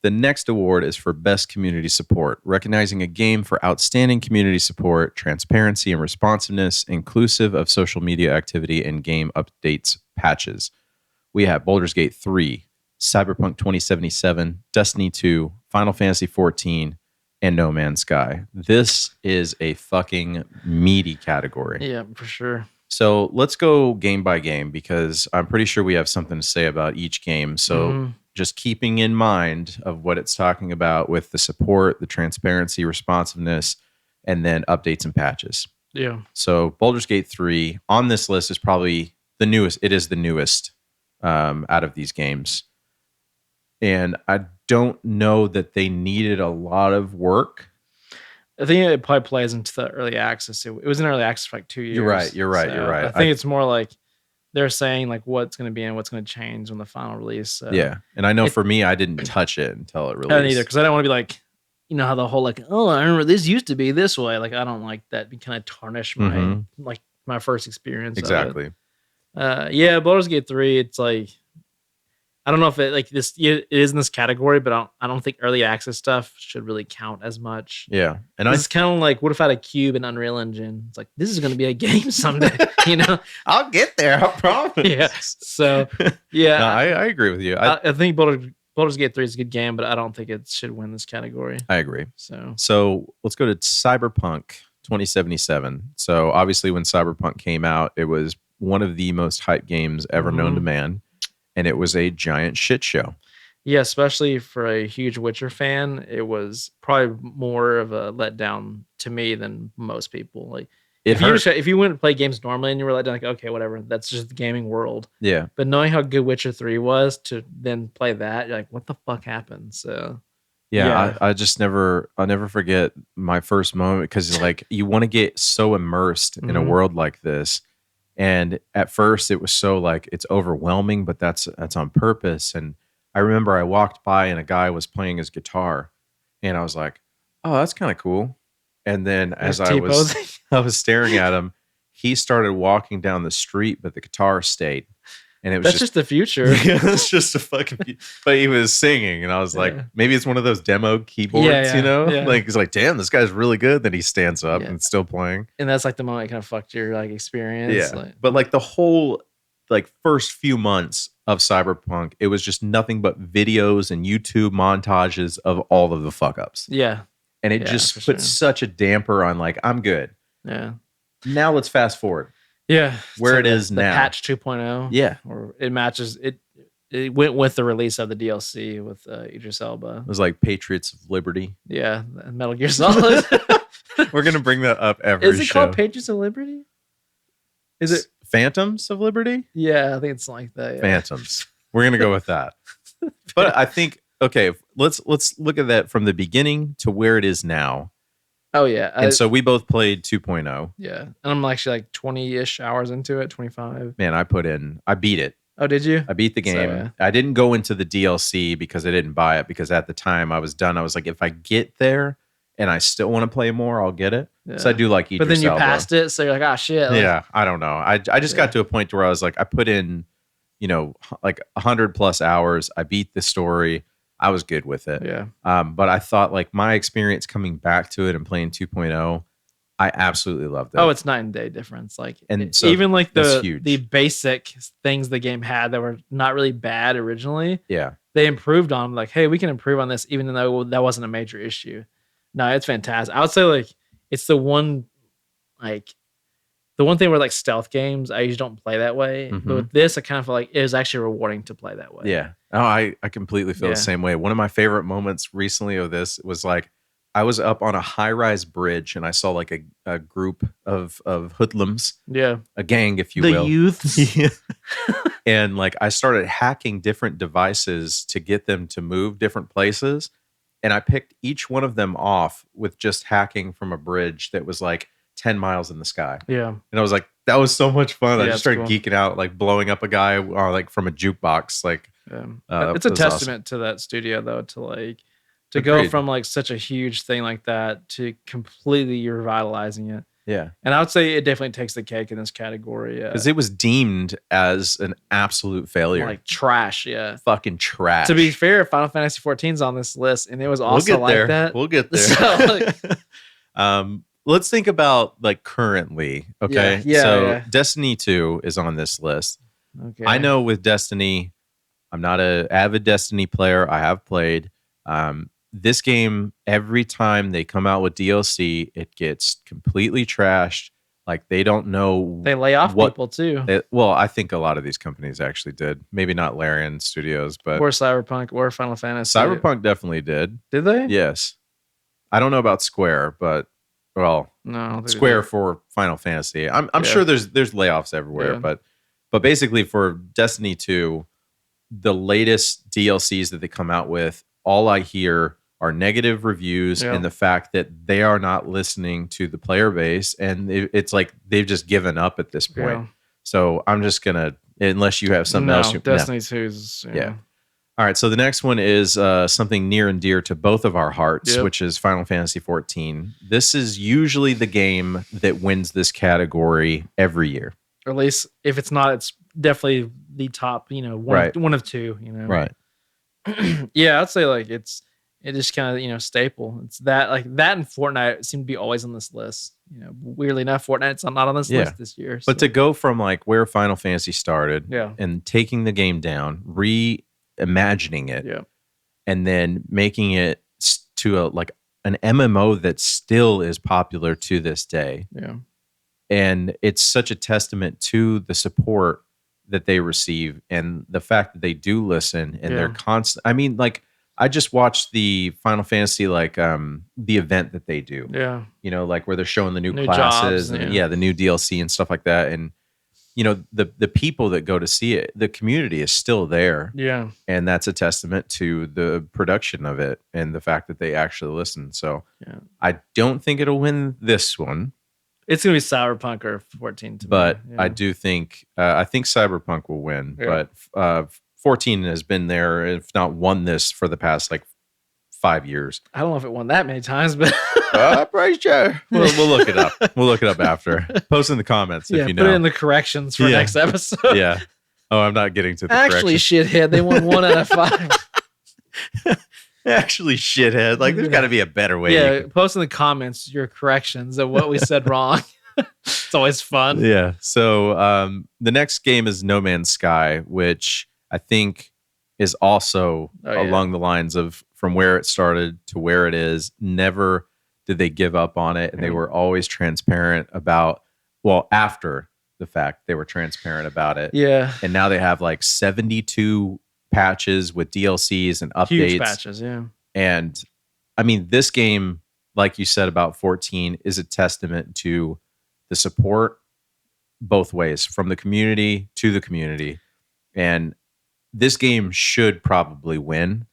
the next award is for Best Community Support, recognizing a game for outstanding community support, transparency and responsiveness, inclusive of social media activity and game updates patches. We have Baldur's Gate 3, Cyberpunk 2077, Destiny 2, Final Fantasy 14, and No Man's Sky. This is a fucking meaty category. Yeah, for sure. So let's go game by game because I'm pretty sure we have something to say about each game. So just keeping in mind of what it's talking about with the support, the transparency, responsiveness, and then updates and patches. Yeah. So Baldur's Gate 3 on this list is probably the newest. It is the newest out of these games. And I don't know that they needed a lot of work. I think it probably plays into the early access. It was in early access for like 2 years. You're right. I think it's more like they're saying like what's going to be and what's going to change when the final release. So. Yeah. And I know for me, I didn't touch it until it released. I didn't either because I don't want to be like, how the whole like, oh, I remember this used to be this way. Like, I don't like that. Kind of tarnish my first experience. Exactly. Baldur's Gate 3, it's like, I don't know if it is in this category, but I don't think early access stuff should really count as much. Yeah. And it's kind of like, what if I had a cube in Unreal Engine? It's like, this is going to be a game someday, I'll get there, I promise. Yeah. So, yeah. No, I agree with you. I think Baldur's Gate 3 is a good game, but I don't think it should win this category. I agree. So let's go to Cyberpunk 2077. So obviously when Cyberpunk came out, it was one of the most hyped games ever known to man. And it was a giant shit show. Yeah, especially for a huge Witcher fan, it was probably more of a letdown to me than most people. Like, if you went to play games normally and you were let down, like, okay, whatever, that's just the gaming world. Yeah. But knowing how good Witcher 3 was to then play that, you're like, what the fuck happened? So. Yeah. I never forget my first moment because like you want to get so immersed in a world like this. And at first it was so like, it's overwhelming, but that's on purpose. And I remember I walked by and a guy was playing his guitar and I was like, oh, that's kind of cool. And then as I was staring at him, he started walking down the street, but the guitar stayed. And it was just the future. It's just a fucking. But he was singing, and I was like, maybe it's one of those demo keyboards, Yeah. Like he's like, damn, this guy's really good. Then he stands up and still playing. And that's like the moment it kind of fucked your like experience. Yeah, but like the whole like first few months of Cyberpunk, it was just nothing but videos and YouTube montages of all of the fuck ups. Yeah. And it just put such a damper on like, I'm good. Yeah. Now let's fast forward. Yeah. Where it is the now. Patch 2.0. Yeah. Or it matches it went with the release of the DLC with Idris Elba. It was like Patriots of Liberty. Yeah. Metal Gear Solid. We're going to bring that up every show. Is it called Patriots of Liberty? Is it Phantoms of Liberty? Yeah, I think it's like that. Yeah. Phantoms. We're going to go with that. But I think, okay, let's look at that from the beginning to where it is now. Oh, yeah. And so we both played 2.0. Yeah. And I'm actually like 20-ish hours into it, 25. Man, I beat it. Oh, did you? I beat the game. So, yeah. I didn't go into the DLC because I didn't buy it, because at the time I was done. I was like, if I get there and I still want to play more, I'll get it. Yeah. So I do like Idris But then you Elba. passed it, so you're like, shit. Like, Yeah, I don't know. I just got to a point where I was like, I put in, like 100 plus hours. I beat the story. I was good with it. Yeah. But I thought like my experience coming back to it and playing 2.0, I absolutely loved it. Oh, it's night and day difference. Like, And so even like that's huge. the basic things the game had that were not really bad originally, Yeah. they improved on. Like, hey, we can improve on this, even though that wasn't a major issue. No, it's fantastic. I would say like it's the one thing where like stealth games, I usually don't play that way. Mhm. But with this, I kind of feel like it was actually rewarding to play that way. Yeah. Oh, I completely feel Yeah. the same way. One of my favorite moments recently of this was like, I was up on a high-rise bridge and I saw like a group of hoodlums, Yeah. a gang, if you The will. youths. And like I started hacking different devices to get them to move different places. And I picked each one of them off with just hacking from a bridge that was like 10 miles in the sky. Yeah. And I was like, that was so much fun. I Yeah, just started it's geeking out, like blowing up a guy like from a jukebox. Like, It's a was testament to that studio though, to go Agreed. from like such a huge thing like that to completely revitalizing it. yeah. And I would say it definitely takes the cake in this category. Because it was deemed as an absolute failure. Like trash, yeah. Fucking trash. To be fair, Final Fantasy 14 is on this list, and it was also we'll get like there. that. We'll get there. So, Let's think about like currently. Okay. Yeah, so yeah. Destiny 2 is on this list. Okay. I know with Destiny, I'm not an avid Destiny player. I have played. This game, every time they come out with DLC, it gets completely trashed. Like they don't know. They lay off what- people too. Well, I think a lot of these companies actually did. Maybe not Larian Studios, but Or Cyberpunk or Final Fantasy. Cyberpunk definitely did. Did they? Yes. I don't know about Square, but well, No. I don't think they Square did. for Final Fantasy. I'm Yeah. sure there's layoffs everywhere, Yeah. but basically for Destiny 2, the latest DLCs that they come out with, all I hear are negative reviews Yeah. and the fact that they are not listening to the player base, and it's like they've just given up at this point. Yeah. So I'm just gonna, unless you have something No, else. Destiny 2 is. Yeah. All right, so the next one is something near and dear to both of our hearts, Yep. which is Final Fantasy 14. This is usually the game that wins this category every year. Or at least if it's not, it's definitely the top, Right. one of two, Right. Yeah, I'd say like it is kind of, staple. It's that like that and Fortnite seem to be always on this list. Weirdly enough, Fortnite's not on this Yeah. list this year. But to go from like where Final Fantasy started yeah, and taking the game down, reimagining it, yeah, and then making it to an MMO that still is popular to this day. yeah, And it's such a testament to the support that they receive and the fact that they do listen and they're Yeah. constant. I mean, like I just watched the Final Fantasy, the event that they do, yeah, like where they're showing the new New classes jobs, and yeah. the new DLC and stuff like that. And, the people that go to see it, the community is still there. yeah. And that's a testament to the production of it and the fact that they actually listen. So Yeah. I don't think it'll win this one. It's gonna be Cyberpunk or 14 to But me. I do think I think Cyberpunk will win. Yeah. But 14 has been there, if not won this for the past 5 years. I don't know if it won that many times, but I'm pretty sure. We'll look it up. We'll look it up after. Post in the comments yeah, if you put it know. in the corrections for Yeah. next episode. Yeah. Oh, I'm not getting to the Actually, correction. shithead, they won 1 out of 5. Actually, shithead. There's got to be a better way. Yeah, post in the comments your corrections of what we said wrong. It's always fun. Yeah. So the next game is No Man's Sky, which I think is also along the lines of from where it started to where it is. Never did they give up on it, and they were always transparent about. Well, after the fact, they were transparent about it. Yeah. And now they have like 72 patches with DLCs and updates. Huge patches, yeah. And I mean, this game, like you said about 14, is a testament to the support both ways, from the community to the community. And this game should probably win,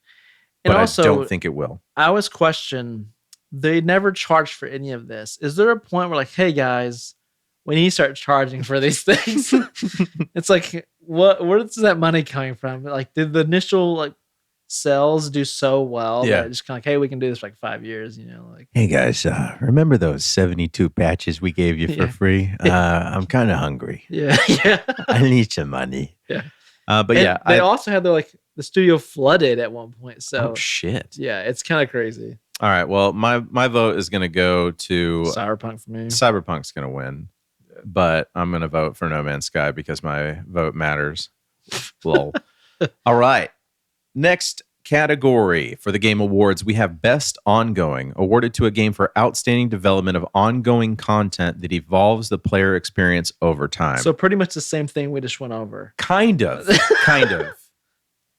but also, I don't think it will. I always question, they never charged for any of this. Is there a point where like, hey guys, we need to start charging for these things? It's like, where's that money coming from? Like, did the initial like sales do so well that just kind of like, hey, we can do this for like 5 years, like, hey guys, remember those 72 patches we gave you for free? I'm kind of hungry. Yeah. I need some money. Yeah. But and they also had the studio flooded at one point. So shit. Yeah, it's kind of crazy. All right. Well, my vote is going to go to Cyberpunk for me. Cyberpunk's going to win, but I'm going to vote for No Man's Sky because my vote matters. Lol. All right. Next category for the Game Awards, we have Best Ongoing, awarded to a game for outstanding development of ongoing content that evolves the player experience over time. So pretty much the same thing we just went over. Kind of.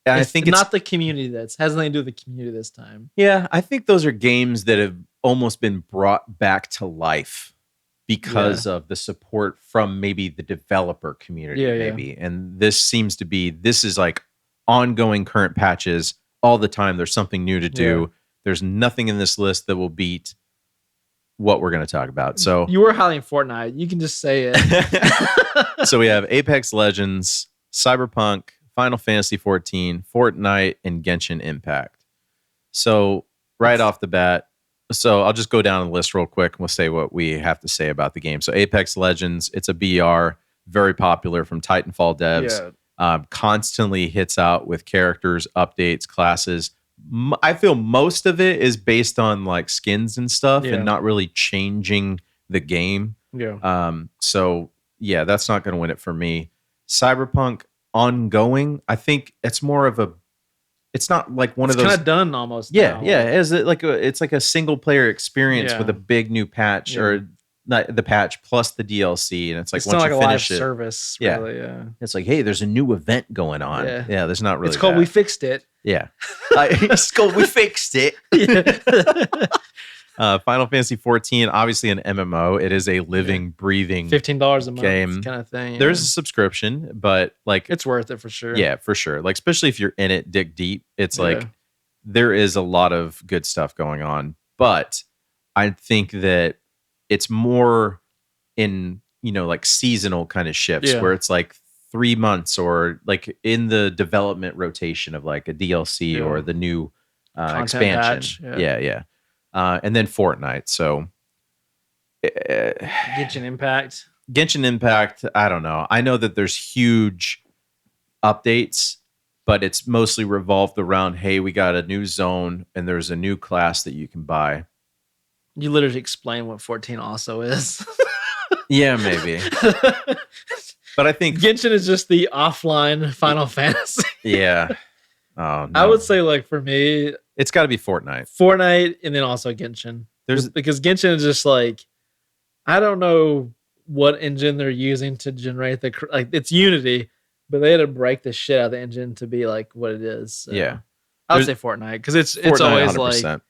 I think it's not the community has nothing to do with the community this time. Yeah, I think those are games that have almost been brought back to life because of the support from maybe the developer community, maybe. And this is like ongoing current patches all the time. There's something new to do. Yeah. There's nothing in this list that will beat what we're going to talk about. So you were highlighting Fortnite. You can just say it. So we have Apex Legends, Cyberpunk, Final Fantasy 14, Fortnite, and Genshin Impact. So right off the bat, so I'll just go down the list real quick and we'll say what we have to say about the game. So Apex Legends, it's a BR, very popular from Titanfall devs. Yeah. Constantly hits out with characters, updates, classes. I feel most of it is based on like skins and stuff and not really changing the game. Yeah. So yeah, that's not going to win it for me. Cyberpunk ongoing, I think it's more of a, it's not like one of those kind of done almost. Yeah. Is it like it's like a single player experience with a big new patch or not the patch plus the DLC, and it's like it's once not you like finish a live it, service. Really, it's like, hey, there's a new event going on. Yeah, there's not really. It's called We Fixed It. Yeah, it's called We Fixed It. Final Fantasy 14, obviously an MMO. It is a living, breathing $15 a month game kind of thing. There's a subscription, but like it's worth it for sure. Yeah, for sure. Like especially if you're in it, dig deep. It's like there is a lot of good stuff going on, but I think that it's more in like seasonal kind of shifts where it's like 3 months or like in the development rotation of like a DLC or the new expansion. Patch. Yeah. And then Fortnite. So Genshin Impact, I don't know. I know that there's huge updates, but it's mostly revolved around, hey, we got a new zone and there's a new class that you can buy. You literally explain what 14 also is. Yeah, maybe. But I think Genshin is just the offline Final Fantasy. Yeah. Oh, no. I would say like for me, it's got to be Fortnite. And then also Genshin. Because Genshin is just like, I don't know what engine they're using to generate it's Unity, but they had to break the shit out of the engine to be like what it is. So. Yeah. I would say Fortnite because it's always 100%. Like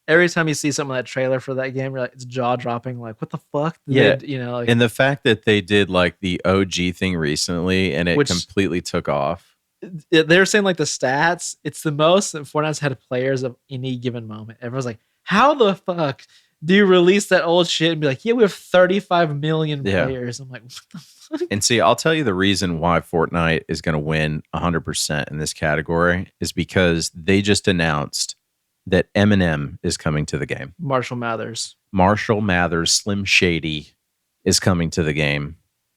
every time you see some of that trailer for that game, you're like, it's jaw dropping. Like, what the fuck? And the fact that they did like the OG thing recently and it completely took off. They're saying like the stats, it's the most that Fortnite's had players of any given moment. Everyone's like, how the fuck do you release that old shit and be like, yeah, we have 35 million players? I'm like, what the fuck? And see, I'll tell you the reason why Fortnite is going to win 100% in this category is because they just announced that Eminem is coming to the game. Marshall Mathers, Slim Shady is coming to the game.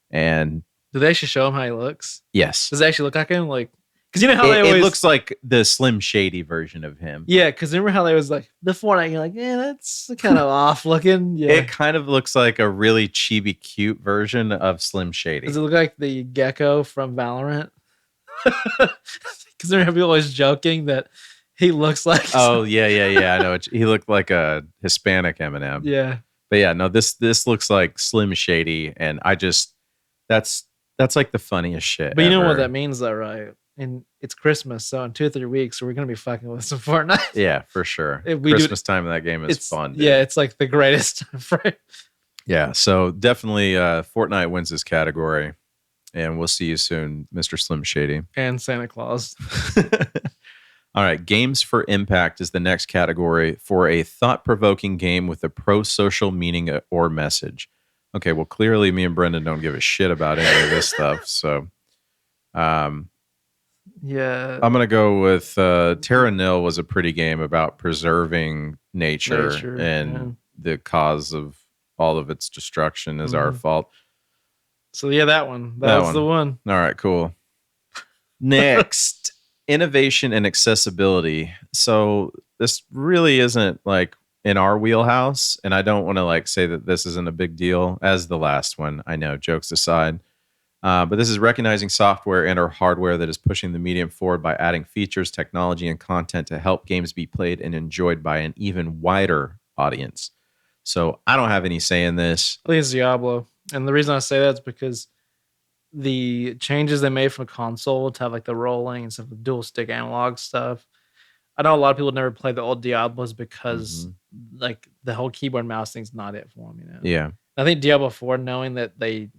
And do they actually show him how he looks? Yes. Does it actually look like him? Like, Because you know how it looks like the Slim Shady version of him. Yeah, because remember how they was like the Fortnite? You're like, yeah, that's kind of off looking. Yeah, It kind of looks like a really chibi cute version of Slim Shady. Does it look like the gecko from Valorant? Because there people always joking that he looks like. Oh yeah. I know he looked like a Hispanic Eminem. Yeah, but yeah, no, this looks like Slim Shady, and that's like the funniest shit. But you know ever. what that means, though, right? And it's Christmas, so in 2 or 3 weeks, we're gonna be fucking with some Fortnite. Yeah, for sure. Christmas time in that game is fun. Dude. Yeah, it's like the greatest time frame. Yeah, so definitely Fortnite wins this category, and we'll see you soon, Mr. Slim Shady. And Santa Claus. All right, Games for Impact is the next category for a thought-provoking game with a pro-social meaning or message. Okay, well, clearly me and Brendan don't give a shit about any of this stuff, so... yeah, I'm going to go with Terra Nil was a pretty game about preserving nature and the cause of all of its destruction is our fault. So yeah, that one. That was the one. All right, cool. Next, innovation and accessibility. So this really isn't like in our wheelhouse, and I don't want to like say that this isn't a big deal as the last one. I know, jokes aside. But this is recognizing software and or hardware that is pushing the medium forward by adding features, technology, and content to help games be played and enjoyed by an even wider audience. So I don't have any say in this. I think it's Diablo. And the reason I say that is because the changes they made from a console to have like the rolling and stuff, the dual stick analog stuff. I know a lot of people never played the old Diablos because like the whole keyboard mouse thing's not it for them, you know? Yeah. I think Diablo 4, knowing that they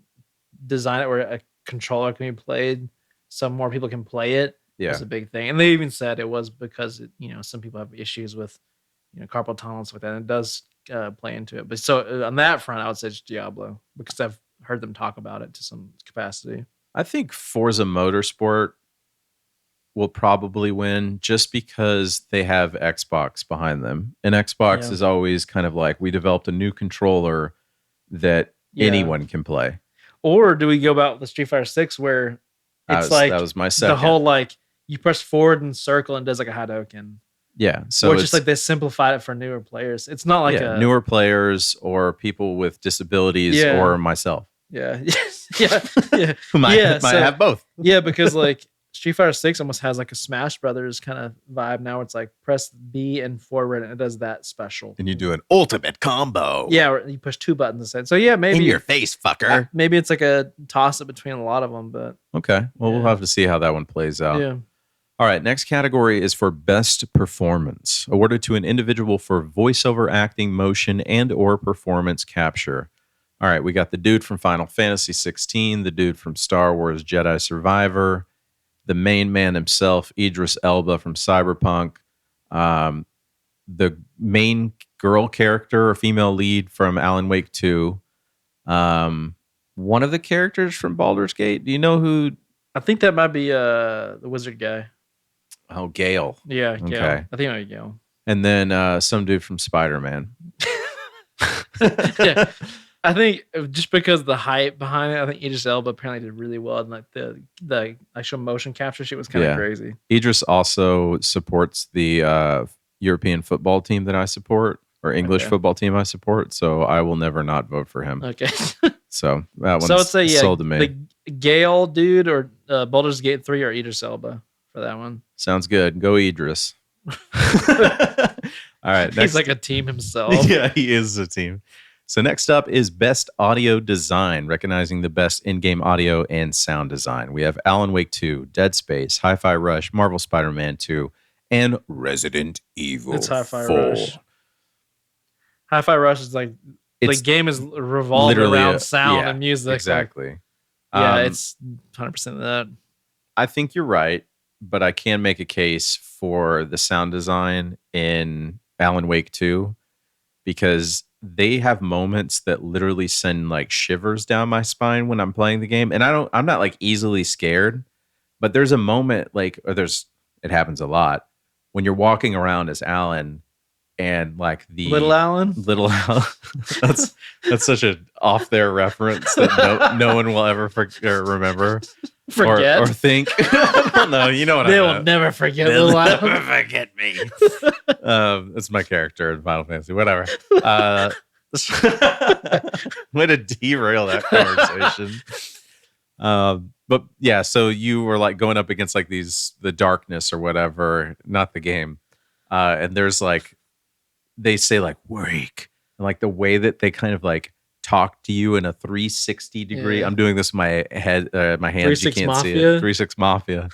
design it where a controller can be played so more people can play it was a big thing. And they even said it was because some people have issues with carpal tunnel like that, and it does play into it. But so on that front, I would say it's Diablo because I've heard them talk about it to some capacity. I think Forza Motorsport will probably win just because they have Xbox behind them, and Xbox is always kind of like, we developed a new controller that anyone can play. Or do we go about the Street Fighter 6 where it's that was my second. The whole like you press forward and circle and it does like a Hadouken. Yeah. So or just like they simplified it for newer players. It's not like newer players or people with disabilities or myself. Yeah. Who might have both. Yeah, because like Street Fighter 6 almost has like a Smash Brothers kind of vibe now. It's like press B and forward and it does that special. And you do an ultimate combo. Yeah, or you push 2 buttons instead. So yeah, maybe in your face, fucker. Maybe it's like a toss up between a lot of them, but okay. Well, we'll have to see how that one plays out. Yeah. All right, next category is for best performance, awarded to an individual for voiceover acting, motion, and or performance capture. All right, we got the dude from Final Fantasy 16, the dude from Star Wars Jedi Survivor, the main man himself, Idris Elba from Cyberpunk, the main girl character or female lead from Alan Wake 2, one of the characters from Baldur's Gate. Do you know who? I think that might be the wizard guy. Oh, Gale. Yeah, Gale. Okay. I think it might be Gale. And then some dude from Spider-Man. Yeah. I think just because the hype behind it, I think Idris Elba apparently did really well, and like the actual motion capture shit was kind of crazy. Idris also supports the European football team that I support, or English football team I support, so I will never not vote for him. Okay. So that one's sold to me. The Gale dude or Baldur's Gate 3 or Idris Elba for that one. Sounds good. Go Idris. All right. He's like a team himself. Yeah, he is a team. So next up is Best Audio Design, recognizing the best in-game audio and sound design. We have Alan Wake 2, Dead Space, Hi-Fi Rush, Marvel Spider-Man 2, and Resident Evil 4. It's Hi-Fi Rush. Hi-Fi Rush is like the game is revolved around sound and music. Exactly. It's 100% that. I think you're right, but I can make a case for the sound design in Alan Wake 2 because they have moments that literally send like shivers down my spine when I'm playing the game. And I'm not like easily scared, but there's a moment it happens a lot when you're walking around as Alan and like the Little Alan. That's such an off there reference that no one will ever remember. Forget. or think. I don't know. You know what They I will meant. never forget They'll Little Island. never forget me. It's my character in Final Fantasy. Whatever. Way to derail that conversation. But yeah, so you were like going up against like the darkness or whatever, not the game. And there's like they say like wake, and like the way that they kind of like talk to you in a 360 degree. Yeah. I'm doing this with my head, my hands. You 3-6 can't see Mafia. it. 3-6 Mafia.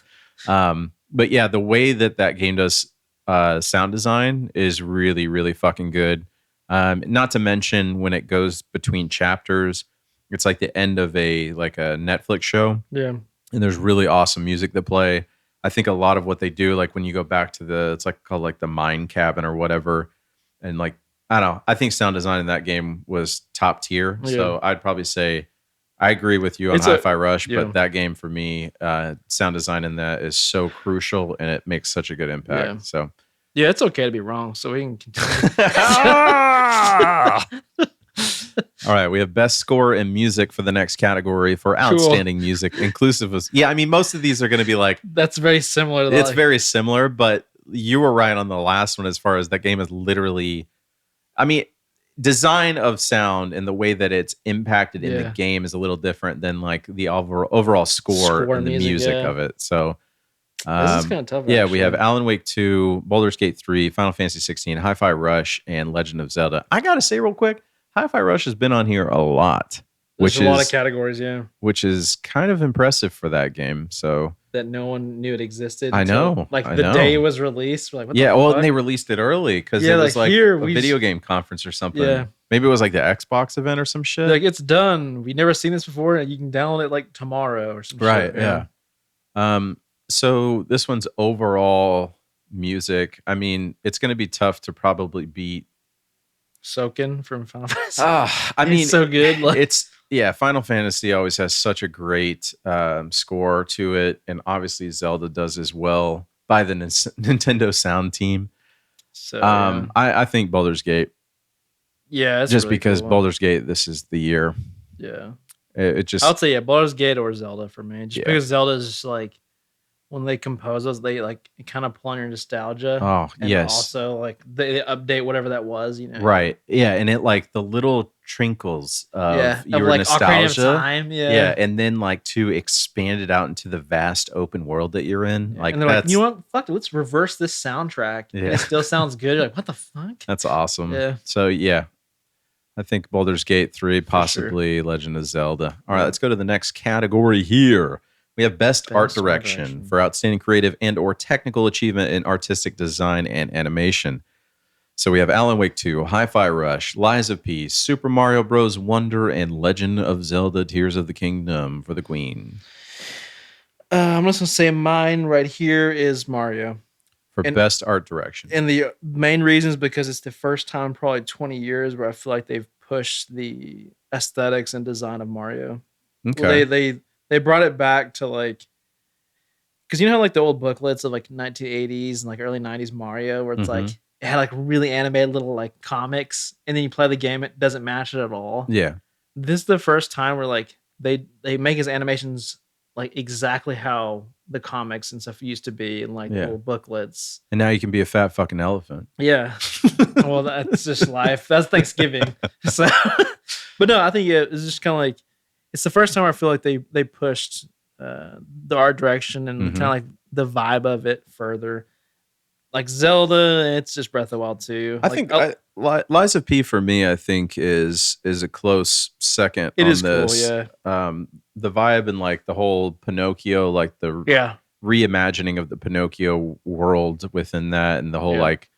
But yeah, the way that game does sound design is really, really fucking good. Not to mention when it goes between chapters, it's like the end of a Netflix show. Yeah. And there's really awesome music that play. I think a lot of what they do, like when you go back to it's like called like the mine cabin or whatever, and like I don't know, I think sound design in that game was top tier. Yeah. So I'd probably say I agree with you on It's Hi-Fi Rush, yeah. but that game for me, sound design in that is so crucial and it makes such a good impact. Yeah. So Yeah, it's okay to be wrong, so we can continue. all right, we have best score in music for the next category for outstanding music, inclusive of I mean, most of these are going to be like That's very similar to it's very similar, but you were right on the last one as far as that game is literally, I mean, design of sound and the way that it's impacted in the game is a little different than like the overall score and the music of it. So this is kind of tough. Yeah, actually. we have Alan Wake 2, Baldur's Gate 3, Final Fantasy 16, Hi-Fi Rush, and Legend of Zelda. I gotta say real quick, Hi-Fi Rush has been on here a lot. There's a lot of categories, which is kind of impressive for that game. So that no one knew it existed. I know. Like the day it was released. We're like, what the fuck? And they released it early because Yeah, it was like, like here, a we video just- game conference or something. Yeah. Maybe it was like the Xbox event or some shit. Like it's done. We've never seen this before, and you can download it like tomorrow or some Right, shit. yeah. So this one's overall music. I mean, it's going to be tough to probably beat. Soaking from Final Fantasy. I mean, It's so good. Like, Final Fantasy always has such a great score to it, and obviously Zelda does as well by the Nintendo Sound team. so I think Baldur's Gate, it's just really because cool. Baldur's Gate, this is the year. Yeah, It just I'll say Baldur's Gate or Zelda for me. Just Yeah. because Zelda is just like when they compose those, they like kind of pull on your nostalgia. oh And yes, Also, like they update whatever that was. You know. right, yeah, and it like the little trinkles of your like Ocarina of nostalgia. Time. Yeah, and then like to expand it out into the vast open world that you're in, like and they're that's like, you know what? Fuck it, let's reverse this soundtrack. And Yeah. it still sounds good. You're like, what the fuck? that's awesome. Yeah. So yeah, I think Baldur's Gate 3, possibly Legend of Zelda. All right, let's go to the next category here. We have best art Best art direction direction. for outstanding creative and or technical achievement in artistic design and animation. So we have Alan Wake 2, Hi-Fi Rush, Lies of P, Super Mario Bros. Wonder, and Legend of Zelda: Tears of the Kingdom for the Queen. I'm just gonna say mine right here is Mario. For And- best art direction. And the main reason is because it's the first time in probably 20 years where I feel like they've pushed the aesthetics and design of Mario. Okay. They brought it back to like, because you know how like the old booklets of like 1980s and like early 90s Mario, where it's like it had like really animated little like comics, and then you play the game, it doesn't match it at all. Yeah. This is the first time where like they make his animations like exactly how the comics and stuff used to be in like Yeah. old booklets. And now you can be a fat fucking elephant. Yeah. Well, that's just life. That's Thanksgiving. So, but no, I think it's just kind of like it's the first time I feel like they pushed the art direction and kind of like the vibe of it further. Like Zelda, it's just Breath of the Wild 2. I Like, think Lies of P for me, I think is a close second it on is this. cool. Yeah. The vibe and like the whole Pinocchio, like the Yeah. reimagining of the Pinocchio world within that, and the whole Yeah. like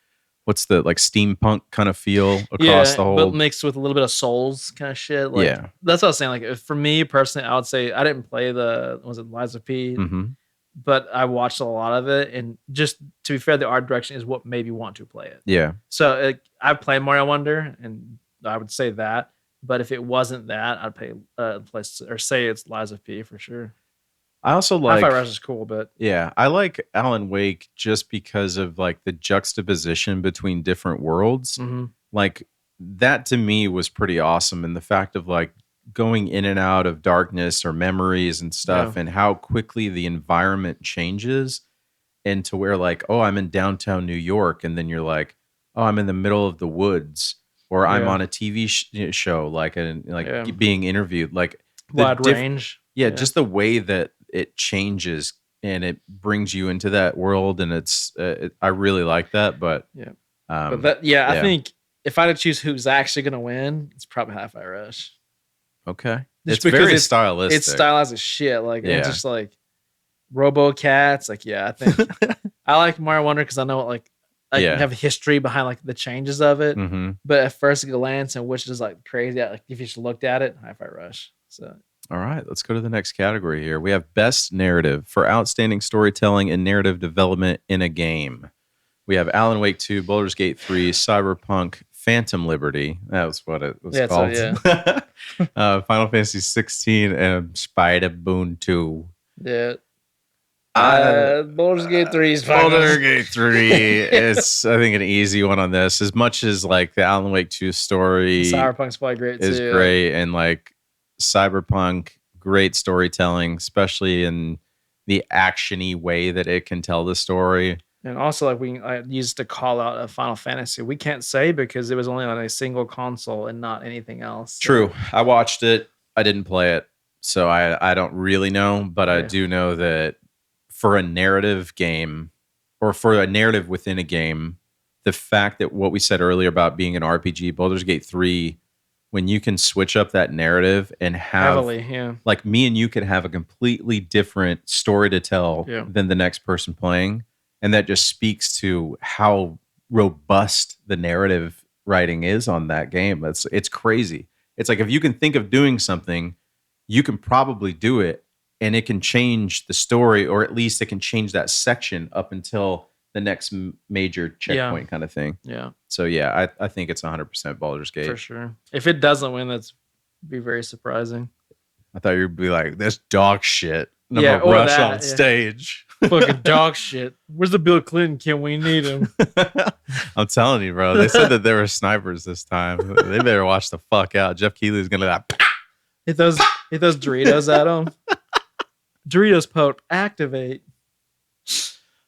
what's the like steampunk kind of feel across the whole. But mixed with a little bit of Souls kind of shit. Like, Yeah. That's what I was saying. Like for me personally, I would say I didn't play was it Lies of P, Mhm. but I watched a lot of it, and just to be fair, the art direction is what made me want to play it. Yeah. So I played Mario Wonder, and I would say that. But if it wasn't that, I'd play or say it's Lies of P for sure. I also like Hi-Fi Rush is cool, but Yeah, I like Alan Wake just because of like the juxtaposition between different worlds. mhm. Like that to me was pretty awesome, and the fact of like going in and out of darkness or memories and stuff, Yeah. and how quickly the environment changes into where like, oh, I'm in downtown New York, and then you're like, oh, I'm in the middle of the woods, or I'm Yeah. on a TV show, like Yeah. being interviewed, like Wide range. yeah, just the way that it changes and it brings you into that world, and it's I really like that. But Yeah. um, But that, I think if I had to choose who's actually going to win, it's probably Hi-Fi Rush. okay, Just it's because very stylistic. It's stylized as shit. Like, Yeah. it's just like Robo Cats. Like, yeah, I think I like Mario Wonder because I know like I Yeah. have a history behind like the changes of it. Mm-hmm. But at first glance, and which is like crazy, like if you just looked at it, Hi-Fi Rush. So All right, let's go to the next category here. We have Best Narrative for Outstanding Storytelling and Narrative Development in a Game. We have Alan Wake 2, Baldur's Gate 3, Cyberpunk, Phantom Liberty. That was what it was called. Final Fantasy 16, and Spider-Moon 2. Yeah. Baldur's Gate 3 is fine. Baldur's Gate 3 is, I think, an easy one on this. As much as like the Alan Wake 2 story Cyberpunk's probably great is too. great, and like Cyberpunk, great storytelling, especially in the actiony way that it can tell the story. And also, like I used to call out a Final Fantasy. We can't say because it was only on a single console and not anything else. So. True. I watched it. I didn't play it, so I don't really know, but I do know that for a narrative game, or for a narrative within a game, the fact that what we said earlier about being an RPG, Baldur's Gate 3, when you can switch up that narrative and have heavily, like me and you could have a completely different story to tell than the next person playing. And that just speaks to how robust the narrative writing is on that game. It's crazy. It's like if you can think of doing something, you can probably do it, and it can change the story, or at least it can change that section up until the next major checkpoint kind of thing. Yeah. So yeah, I think it's 100% Baldur's Gate. For sure. If it doesn't win, that's be very surprising. I thought you'd be like, this dog shit. And I'm gonna rush on stage. Fucking dog shit. Where's the Bill Clinton kid? We need him. I'm telling you, bro. They said that there were snipers this time. They better watch the fuck out. Jeff Keighley's gonna like, hit those Doritos at him. Doritos Pope, activate.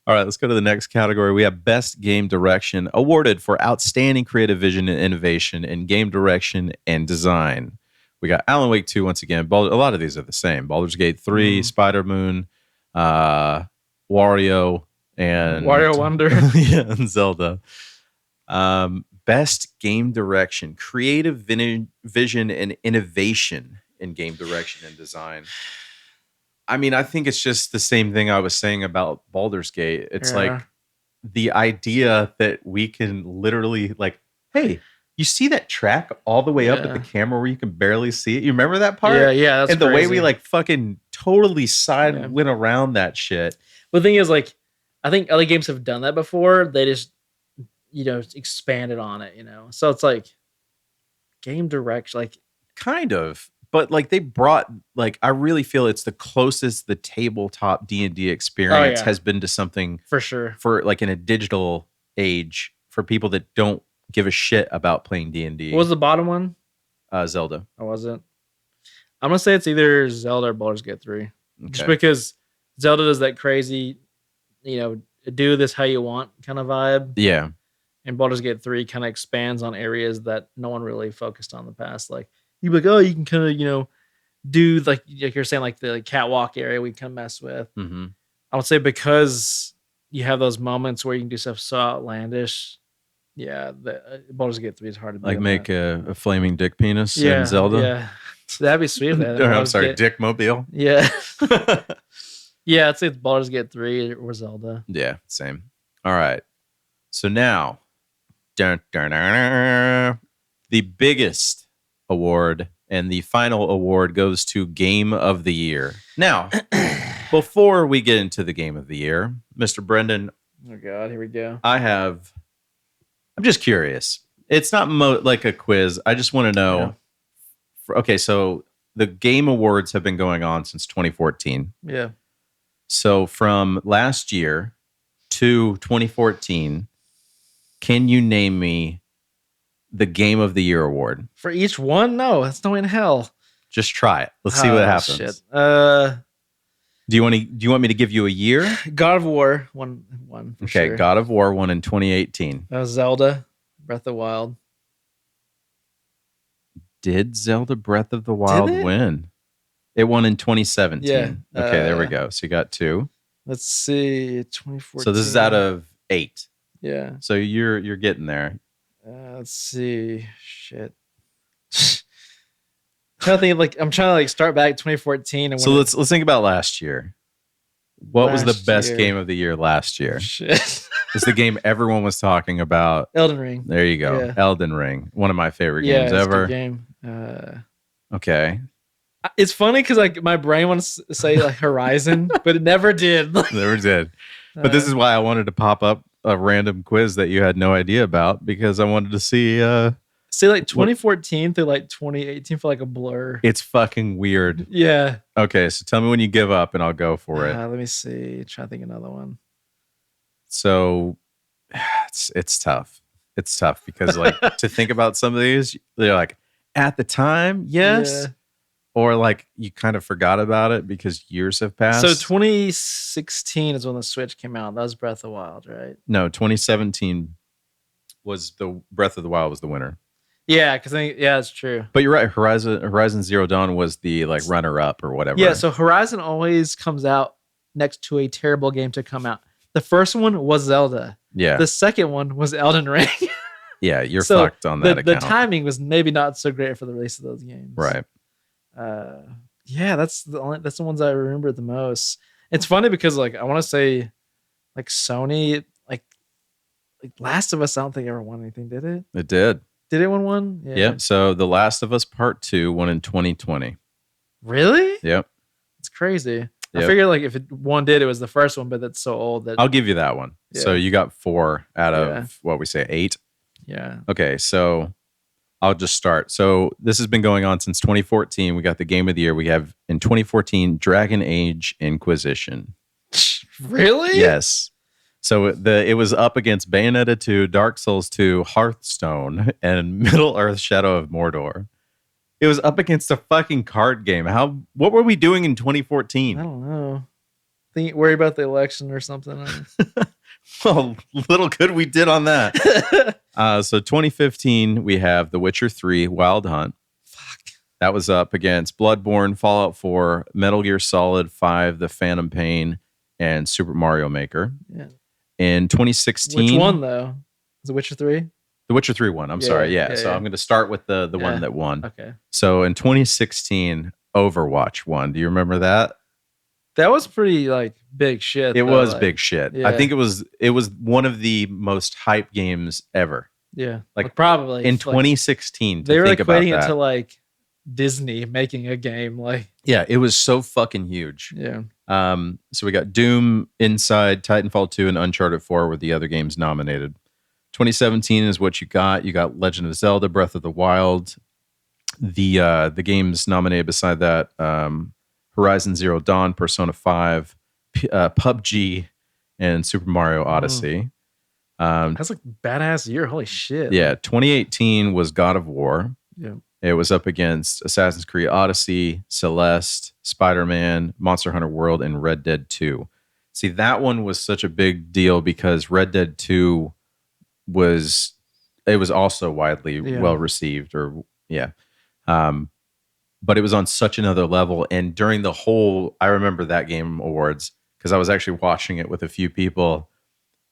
All right, let's go to the next category. We have Best Game Direction, awarded for outstanding creative vision and innovation in game direction and design. We got Alan Wake 2 once again. A lot of these are the same. Baldur's Gate 3, Spider-Moon, Wario, and Wario Wonder. Yeah, and Zelda. Best Game Direction, creative vision and innovation in game direction and design. I mean, I think it's just the same thing I was saying about Baldur's Gate. It's like the idea that we can literally like, hey, you see that track all the way up at the camera where you can barely see it? You remember that part? Yeah, that's and the crazy. way we like fucking totally went around that shit. But the thing is, like, I think other games have done that before. They just, expanded on it, So it's like game direction, like kind of. But like they brought, like, I really feel it's the closest the tabletop D&D experience has been to something for sure. For like in a digital age for people that don't give a shit about playing D&D. What was the bottom one? Zelda. Oh, was it? I'm gonna say it's either Zelda or Baldur's Gate 3, just because Zelda does that crazy, do this how you want kind of vibe. Yeah. And Baldur's Gate 3 kind of expands on areas that no one really focused on in the past, like. You'd be like, oh, you can kind of, do like you're saying, like the catwalk area we can mess with. Mm-hmm. I would say because you have those moments where you can do stuff so outlandish. Yeah, the Baldur's Gate 3 is hard to like make a flaming dick penis in Zelda. Yeah, that'd be sweet. I'm sorry, Dick Mobile. Yeah, yeah. I'd say it's Baldur's Gate 3 or Zelda. Yeah, same. All right. So now, the biggest award and the final award goes to Game of the Year. Now, before we get into the Game of the Year, Mr. Brendan. Oh God, here we go. I'm just curious. It's not like a quiz. I just want to know. Okay, so the Game Awards have been going on since 2014. Yeah. So from last year to 2014, can you name me the Game of the Year award? For each one? No, that's no way in hell. Just try it. Let's see what happens. Shit. Do you want me to give you a year? God of War one for okay, sure. God of War won in 2018. Zelda, Breath of the Wild. Did Zelda Breath of the Wild win? It won in 2017. Yeah. Okay, there we go. So you got 2. Let's see, 2014. So this is out of 8. Yeah. So you're getting there. Let's see. Shit. I'm trying to start back 2014. And so let's think about last year. What was the best game of the year last year? Shit. It's the game everyone was talking about. Elden Ring. There you go. Yeah. Elden Ring. One of my favorite games ever. A good game. Okay. It's funny because my brain wants to say Horizon, but it never did. Never did. But this is why I wanted to pop up a random quiz that you had no idea about, because I wanted to see 2014 through 2018 for a blur. It's fucking weird. Yeah. Okay, so tell me when you give up and I'll go for it. Let me see. Try to think another one. So it's tough. It's tough because to think about some of these, they're like at the time, yes. Yeah. Or you kind of forgot about it because years have passed. So 2016 is when the Switch came out. That was Breath of the Wild, right? No, 2017 was the Breath of the Wild was the winner. Yeah, because it's true. But you're right. Horizon Zero Dawn was the runner up or whatever. Yeah, so Horizon always comes out next to a terrible game to come out. The first one was Zelda. Yeah. The second one was Elden Ring. Yeah, you're fucked on that account. The timing was maybe not so great for the release of those games. Right. That's the ones I remember the most. It's funny because I want to say Sony like Last of Us, I don't think ever won anything, did it? It did. Did it win one? Yeah. Yep. So The Last of Us Part 2 won in 2020. Really? Yep. It's crazy. Yep. I figured if one did, it was the first one, but that's so old that I'll give you that one. Yeah. So you got 4 out of what we say 8. Yeah. Okay, so I'll just start. So this has been going on since 2014. We got the Game of the Year. We have in 2014 Dragon Age Inquisition. Really? Yes. So it was up against Bayonetta 2, Dark Souls 2, Hearthstone, and Middle Earth: Shadow of Mordor. It was up against a fucking card game. What were we doing in 2014? I don't know. Worry about the election or something. Well, little good we did on that. So 2015, we have The Witcher 3, Wild Hunt. Fuck. That was up against Bloodborne, Fallout 4, Metal Gear Solid 5, The Phantom Pain, and Super Mario Maker. Yeah. In 2016. Which one, though? Is it Witcher 3? The Witcher 3 won. I'm sorry. Yeah. So I'm going to start with the one that won. Okay. So in 2016, Overwatch won. Do you remember that? That was pretty big shit. It was big shit. Yeah. I think it was one of the most hype games ever. Yeah. Probably. In 2016. They were equating it to Disney making a game. Yeah, it was so fucking huge. Yeah. So we got Doom, Inside, Titanfall 2, and Uncharted 4 were the other games nominated. 2017 is what you got. You got Legend of Zelda, Breath of the Wild. The games nominated beside that, Horizon Zero Dawn, Persona 5, PUBG, and Super Mario Odyssey. That's badass year. Holy shit. Yeah, 2018 was God of War. Yeah. It was up against Assassin's Creed Odyssey, Celeste, Spider-Man, Monster Hunter World, and Red Dead 2. See, that one was such a big deal because Red Dead 2 was also widely well received, but it was on such another level. And during the whole, I remember that Game Awards because I was actually watching it with a few people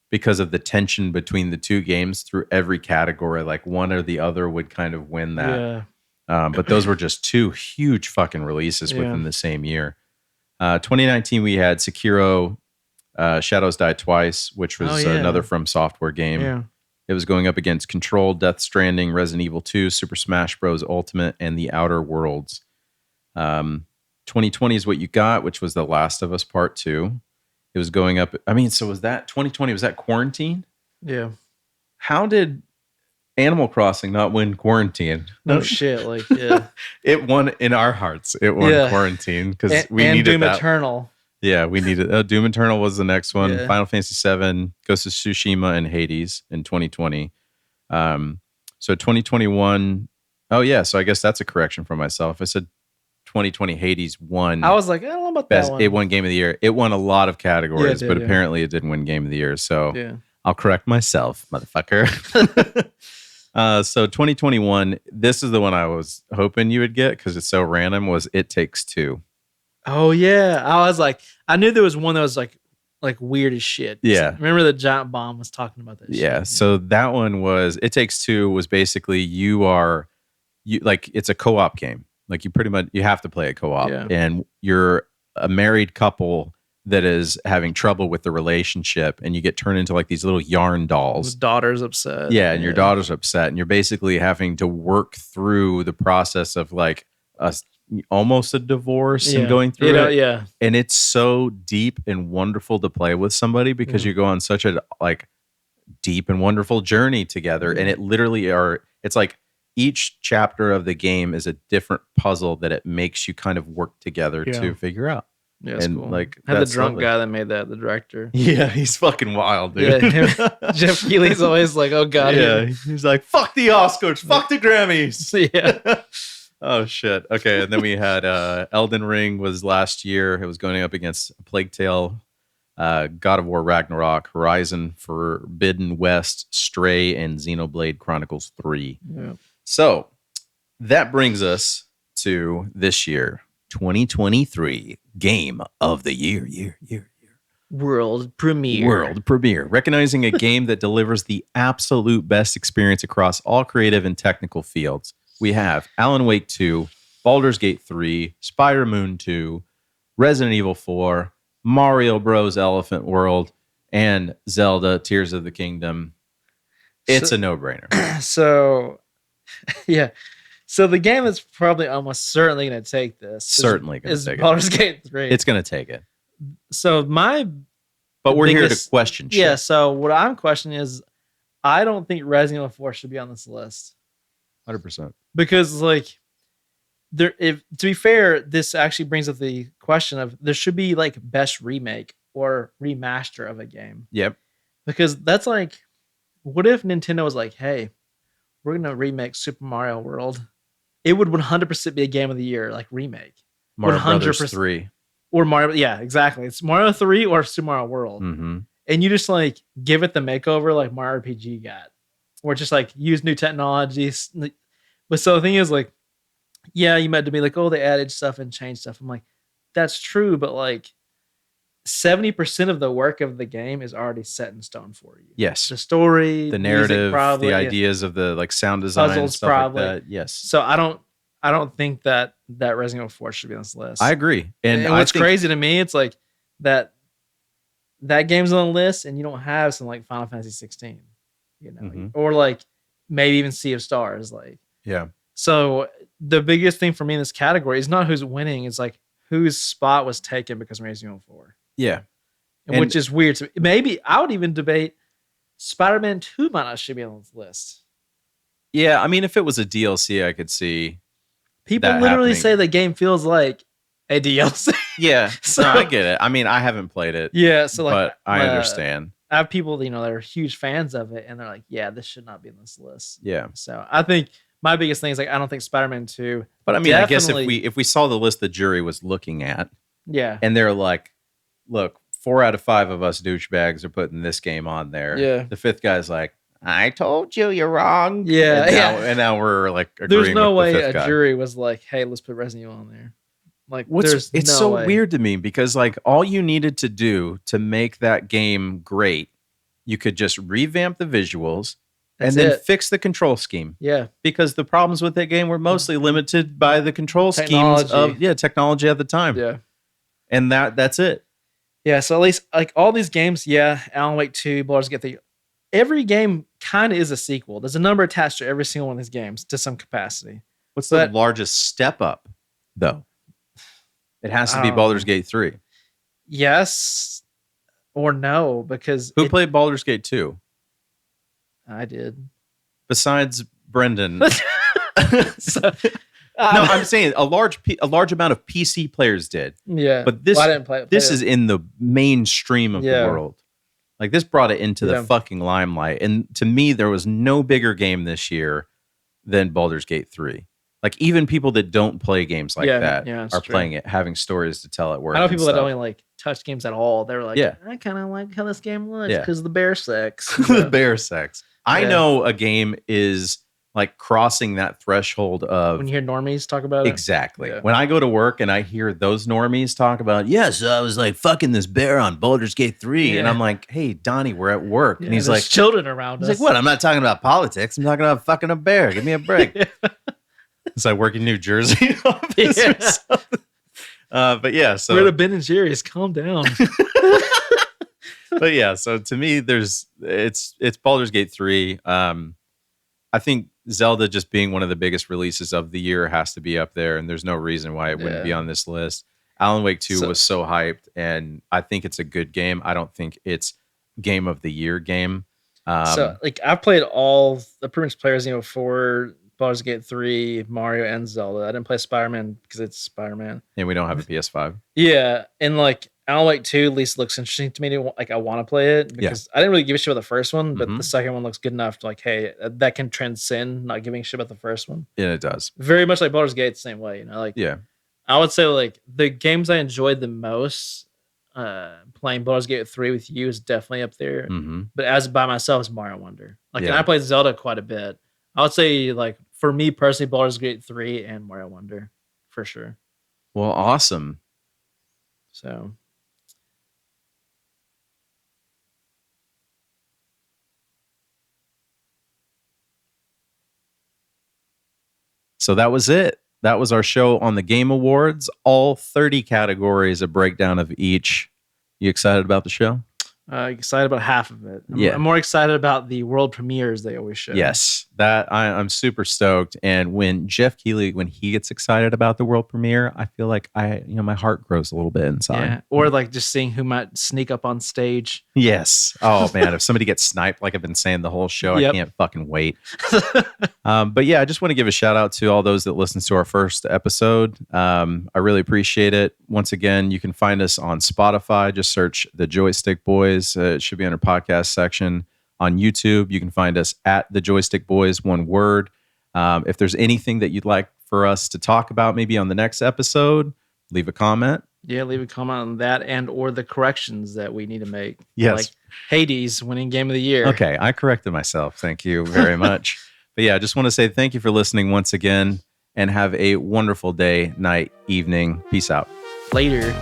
because of the tension between the two games through every category. One or the other would kind of win that. Yeah. But those were just 2 huge fucking releases within the same year. 2019, we had Sekiro, Shadows Die Twice, which was another From Software game. Yeah. It was going up against Control, Death Stranding, Resident Evil 2, Super Smash Bros. Ultimate, and The Outer Worlds. 2020 is what you got, which was The Last of Us Part 2. It was going up. So was that 2020? Was that quarantine? Yeah. How did Animal Crossing not win quarantine? No shit. It won in our hearts. It won quarantine because we needed Doom that. Eternal. Yeah, we needed Doom Eternal was the next one. Yeah. Final Fantasy VII, Ghost of Tsushima, and Hades in 2020. So 2021. Oh yeah, so I guess that's a correction for myself. I said 2020 Hades won. I was like, I don't know about that one. It won Game of the Year. It won a lot of categories, Yeah, it did, but yeah. apparently it didn't win Game of the Year. So Yeah. I'll correct myself, motherfucker. So 2021, this is the one I was hoping you would get because it's so random, was It Takes Two. Oh yeah. I was like, I knew there was one that was like weird as shit. Yeah. Remember the giant bomb was talking about that Yeah. shit. So that one was It Takes Two was basically you like it's a co-op game. Like you have to play a co-op, Yeah. and you're a married couple that is having trouble with the relationship, and you get turned into like these little yarn dolls. His daughter's upset. Yeah, and your daughter's upset, and you're basically having to work through the process of like almost a divorce and going through it. Yeah. And it's so deep and wonderful to play with somebody because you go on such a like deep and wonderful journey together. And it literally it's like each chapter of the game is a different puzzle that it makes you kind of work together to figure out. Yeah, that's and cool. like I had the that's drunk lovely. guy that made that, the director. Yeah, he's fucking wild, dude. Yeah, Jeff Keighley's always like, oh god. Yeah, he's like, fuck the Oscars, fuck the Grammys. Yeah. Oh shit. Okay, and then we had Elden Ring was last year. It was going up against Plague Tale, God of War Ragnarok, Horizon Forbidden West, Stray, and Xenoblade Chronicles 3. Yeah. So that brings us to this year, 2023 Game of the Year. World premiere. Recognizing a game that delivers the absolute best experience across all creative and technical fields. We have Alan Wake 2, Baldur's Gate 3, Spider-Moon 2, Resident Evil 4, Mario Bros. Elephant World, and Zelda Tears of the Kingdom. It's a no-brainer. So, yeah. So the game that's probably almost certainly going to take this is Baldur's Gate 3. It's going to take it. So But we're here to question shit. Yeah, so what I'm questioning is I don't think Resident Evil 4 should be on this list. 100%. Because like to be fair, this actually brings up the question of there should be like best remake or remaster of a game. Yep. Because that's like, what if Nintendo was like, hey, we're going to remake Super Mario World? It would 100% be a game of the year, like remake. Mario Brothers 3. Or Mario, yeah, exactly. It's Mario 3 or Super Mario World. Mm-hmm. And you just like give it the makeover like Mario RPG got. Or just like use new technologies. But so the thing is like, yeah, you might be like, oh, they added stuff and changed stuff. I'm like, that's true, but like 70% of the work of the game is already set in stone for you. Yes. The story, the narrative, music, probably, the ideas of the like sound design, puzzles, and stuff probably. like that. Yes. So I don't think that Resident Evil 4 should be on this list. I agree. And what's crazy to me, it's like that game's on the list and you don't have some like Final Fantasy 16, you know, or like maybe even Sea of Stars. Like, yeah. So the biggest thing for me in this category is not who's winning. It's like whose spot was taken because of Resident Evil 4. Yeah. And which is weird. So maybe I would even debate Spider-Man 2 might not should be on this list. Yeah. I mean, if it was a DLC, I could see. People literally say the game feels like a DLC. Yeah. So no, I get it. I mean, I haven't played it. Yeah. So like, but I understand. I have people, that are huge fans of it and they're like, yeah, this should not be on this list. Yeah. So I think my biggest thing is like, I don't think Spider-Man 2. But I mean, I guess if we saw the list the jury was looking at. Yeah. And they're like, look, 4 out of 5 of us douchebags are putting this game on there. Yeah. The 5th guy's like, I told you're wrong. Yeah. And now we're like agreeing. There's no with way the 5th a guy. Jury was like, hey, let's put Resident Evil on there. Like, it's so weird to me because like all you needed to do to make that game great, you could just revamp the visuals and then fix the control scheme. Yeah. Because the problems with that game were mostly limited by the control schemes of technology at the time. Yeah. And that's it. Yeah, so at least like all these games, Alan Wake 2, Baldur's Gate 3, every game kind of is a sequel. There's a number attached to every single one of these games to some capacity. What's the largest step up, though? It has to be Baldur's Gate 3. Yes or no, because... Who played Baldur's Gate 2? I did. Besides Brendan. No, I'm saying a large amount of PC players did. Yeah. But this I didn't play this is in the mainstream of the world. Like this brought it into the fucking limelight. And to me, there was no bigger game this year than Baldur's Gate 3. Like even people that don't play games like that that's are true. playing it, having stories to tell at work. I know people and that stuff. don't like touch games at all. They're like, Yeah. I kind of like how this game looks Yeah. because the bear sex. The bear sex. I Yeah. know a game is like crossing that threshold of When you hear normies talk about it. exactly. Yeah. When I go to work and I hear those normies talk about, yes, I was like fucking this bear on Baldur's Gate 3. And Yeah. I'm like, hey, Donnie, we're at work. Yeah, and he's there's like, children around he's us. like, what? I'm not talking about politics. I'm talking about fucking a bear. Give me a break. It's like working New Jersey office or something. But yeah, so we're at a Ben and Jerry's. Calm down. but yeah, so to me, it's Baldur's Gate 3. I think Zelda just being one of the biggest releases of the year has to be up there, and there's no reason why it wouldn't be on this list. Alan Wake 2 was so hyped, and I think it's a good game. I don't think it's game of the year game. So like I've played all the pretty much players, 4, Baldur's Gate 3, Mario, and Zelda. I didn't play Spider-Man because it's Spider-Man. And we don't have a PS5. Yeah, and like Alan Wake 2 at least looks interesting to me. Like I want to play it because I didn't really give a shit about the first one, but the second one looks good enough to like, hey, that can transcend not giving a shit about the first one. Yeah, it does. Very much like Baldur's Gate, the same way. Like I would say like the games I enjoyed the most playing Baldur's Gate 3 with you is definitely up there. But as by myself is Mario Wonder. Like and I played Zelda quite a bit. I would say like for me personally, Baldur's Gate 3 and Mario Wonder for sure. Well, awesome. So that was it. That was our show on the Game Awards. All 30 categories, a breakdown of each. You excited about the show? Excited about half of it. I'm more excited about the world premieres they always show. Yes, that I'm super stoked. And when Jeff Keighley, when he gets excited about the world premiere, I feel like my heart grows a little bit inside. Yeah, or like just seeing who might sneak up on stage. Yes. Oh man, if somebody gets sniped, like I've been saying the whole show, I can't fucking wait. But yeah, I just want to give a shout out to all those that listened to our first episode. I really appreciate it. Once again, you can find us on Spotify. Just search the Joystick Boys. It should be under podcast section. On YouTube, you can find us at the Joystick Boys, one word. If there's anything that you'd like for us to talk about, maybe on the next episode, leave a comment. Yeah, leave a comment on that and or the corrections that we need to make. Yes. Like Hades winning game of the year. Okay, I corrected myself. Thank you very much. But yeah, I just want to say thank you for listening once again and have a wonderful day, night, evening. Peace out. Later.